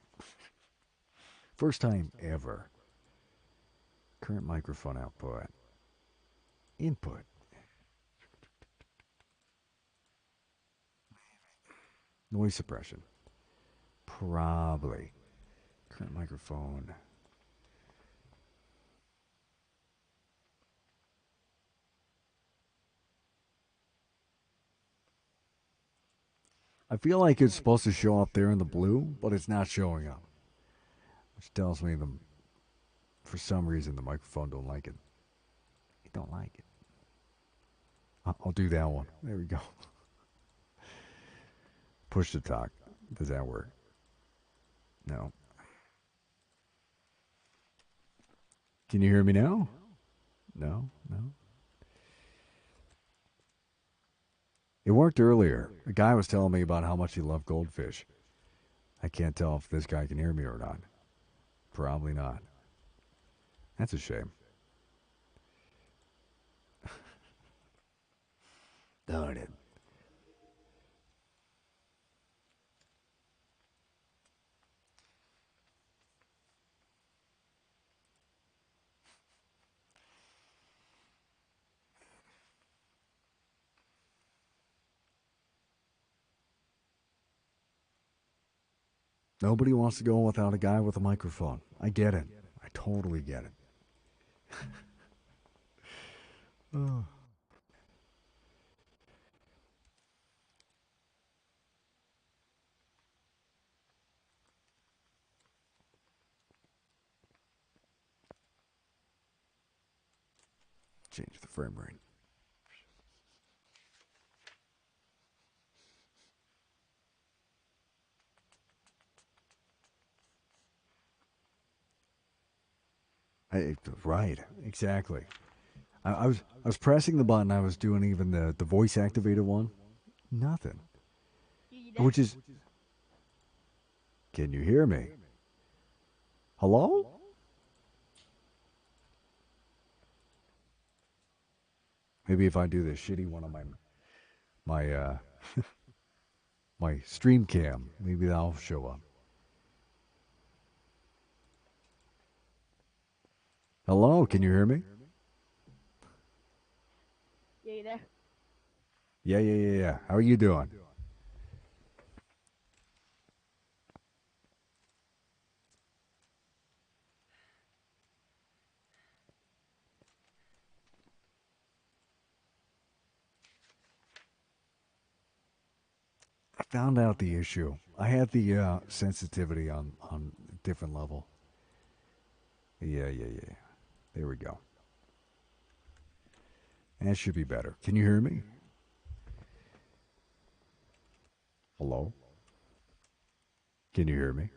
First time ever. Current microphone output. Input. Noise suppression. Probably. Current microphone. I feel like it's supposed to show up there in the blue, but it's not showing up. Which tells me for some reason the microphone don't like it. It don't like it. I'll do that one. There we go. Push to talk. Does that work? No. Can you hear me now? No, no. It worked earlier. A guy was telling me about how much he loved goldfish. I can't tell if this guy can hear me or not. Probably not. That's a shame. Darn it. Nobody wants to go without a guy with a microphone. I get it. I totally get it. Oh. Change the frame rate. Right, exactly. I was pressing the button. I was doing even the voice activated one. Nothing. Which is, can you hear me? Hello? Maybe if I do this shitty one on my my stream cam, maybe that'll show up. Hello, can you hear me? Yeah, you there? Yeah. How are you doing? I found out the issue. I had the sensitivity on a different level. Yeah. There we go. That should be better. Can you hear me? Hello? Can you hear me?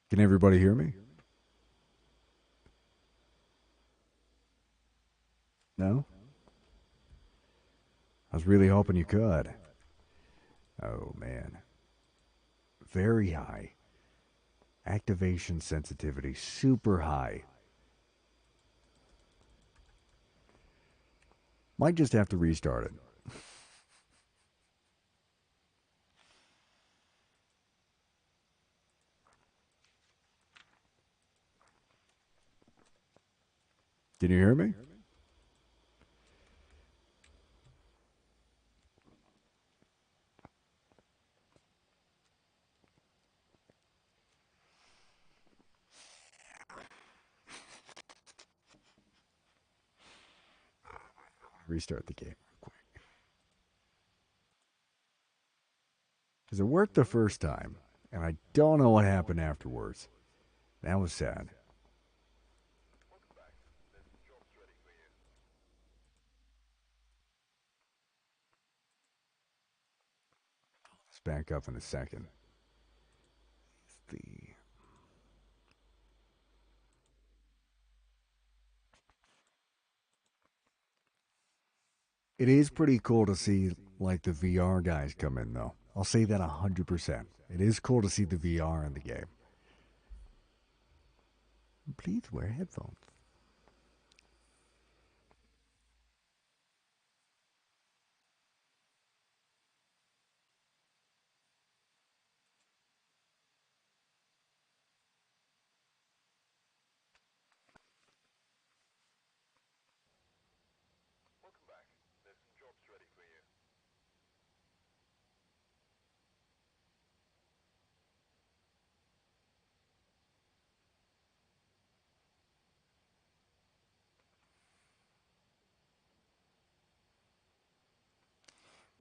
Can everybody hear me? No? I was really hoping you could. Oh, man. Very high. Activation sensitivity, super high. Might just have to restart it. Can you hear me? Restart the game real quick. Because it worked the first time, and I don't know what happened afterwards. That was sad. Let's back up in a second. The It is pretty cool to see like the VR guys come in though. I'll say that 100%. It is cool to see the VR in the game. Please wear headphones.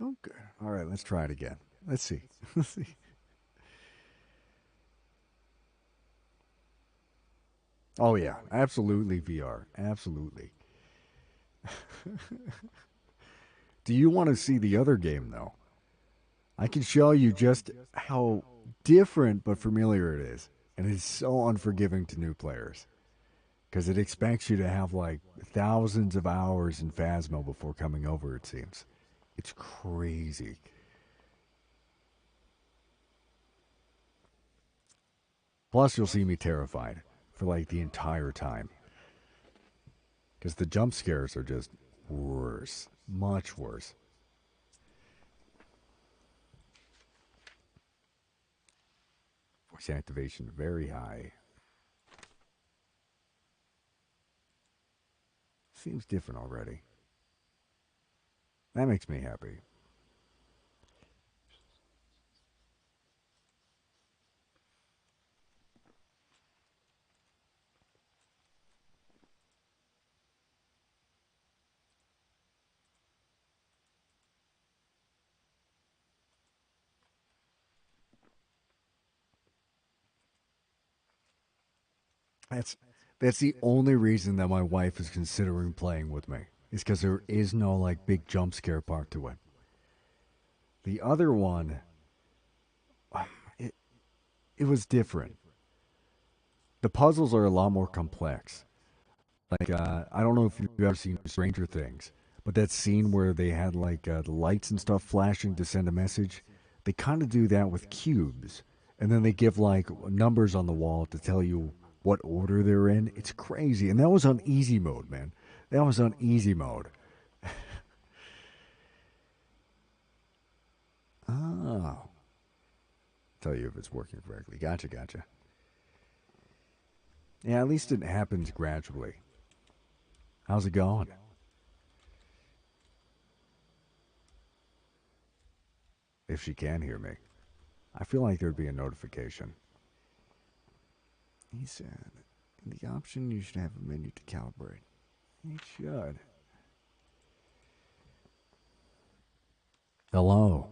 Okay. All right, let's try it again. Let's see. Let's see. Oh yeah, absolutely VR. Absolutely. Do you want to see the other game though? I can show you just how different but familiar it is. And it's so unforgiving to new players. Because it expects you to have like thousands of hours in Phasmo before coming over, it seems. It's crazy. Plus, you'll see me terrified for like the entire time. Because the jump scares are just worse. Much worse. Voice activation very high. Seems different already. That makes me happy. That's that's the only reason that my wife is considering playing with me. Is because there is no like big jump scare part to it. The other one, it, it was different. The puzzles are a lot more complex. Like, I don't know if you've ever seen Stranger Things, but that scene where they had like the lights and stuff flashing to send a message, they kind of do that with cubes, and then they give like numbers on the wall to tell you what order they're in. It's crazy, and that was on easy mode, man. That was on easy mode. Oh, tell you if it's working correctly. Gotcha, gotcha. Yeah, at least it happens gradually. How's it going? If she can hear me, I feel like there'd be a notification. He said, in the option, you should have a menu to calibrate. It should. Hello.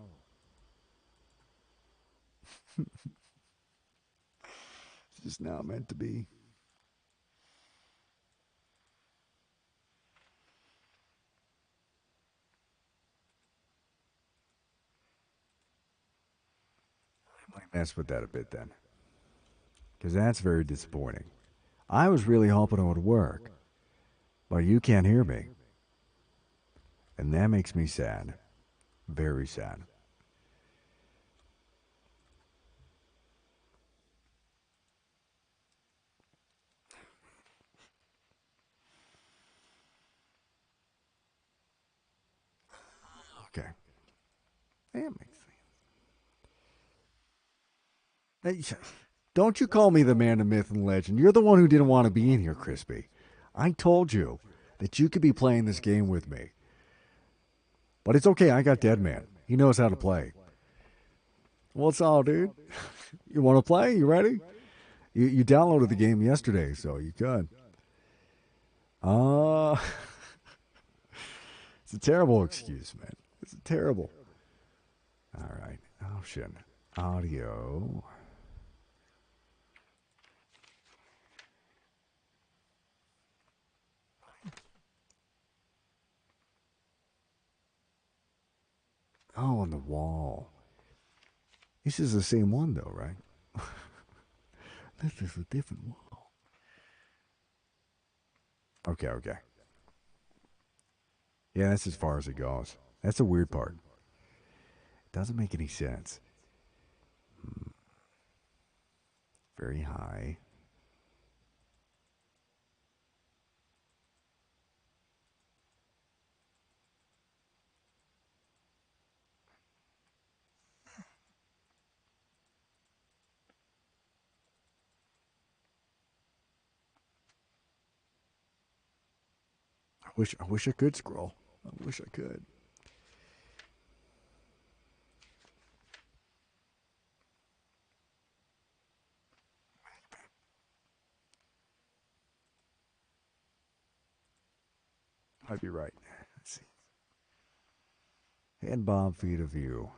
It's just not meant to be. I might mess with that a bit then, because that's very disappointing. I was really hoping it would work, but you can't hear me, and that makes me sad. Very sad. Okay. That makes sense. Hey, don't you call me the man of myth and legend. You're the one who didn't want to be in here, Crispy. I told you that you could be playing this game with me. But it's okay, I got Dead Man. He knows how to play. What's all, dude? You want to play? You ready? You downloaded the game yesterday, so you could. Uh, it's a terrible excuse, man. It's terrible. All right. Option. Audio. Oh, on the wall. This is the same one, though, right? This is a different wall. Okay, okay. Yeah, that's as far as it goes. That's the weird part. It doesn't make any sense. Very high. I wish I could scroll. I wish I could. I'd be right. Let's see. And Bob feed of view.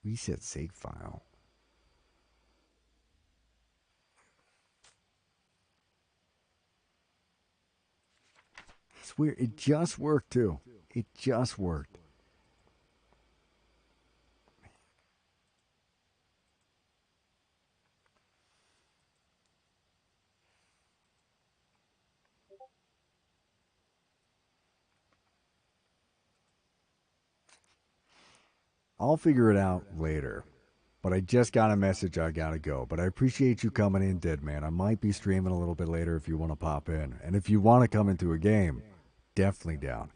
Reset save file. It's weird. It just worked too. It just worked. I'll figure it out later. But I just got a message. I gotta go. But I appreciate you coming in, Dead Man. I might be streaming a little bit later if you want to pop in. And if you want to come into a game, definitely down.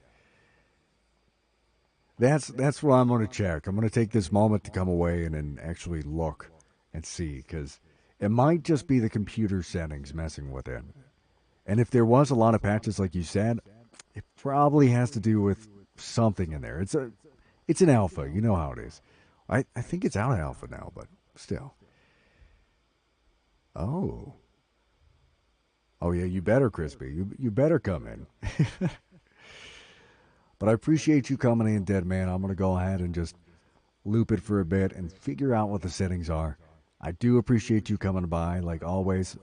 That's what I'm going to check. I'm going to take this moment to come away and then actually look and see, because it might just be the computer settings messing with it. And if there was a lot of patches, like you said, it probably has to do with something in there. It's an alpha. You know how it is. I think it's out of alpha now, but still. Oh. Oh yeah, you better, Crispy. You better come in. But I appreciate you coming in, Dead Man. I'm going to go ahead and just loop it for a bit and figure out what the settings are. I do appreciate you coming by, like always.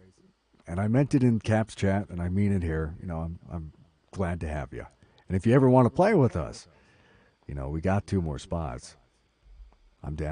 And I meant it in Caps Chat, and I mean it here. You know, I'm glad to have you. And if you ever want to play with us, You know, we got 2 more spots. I'm down.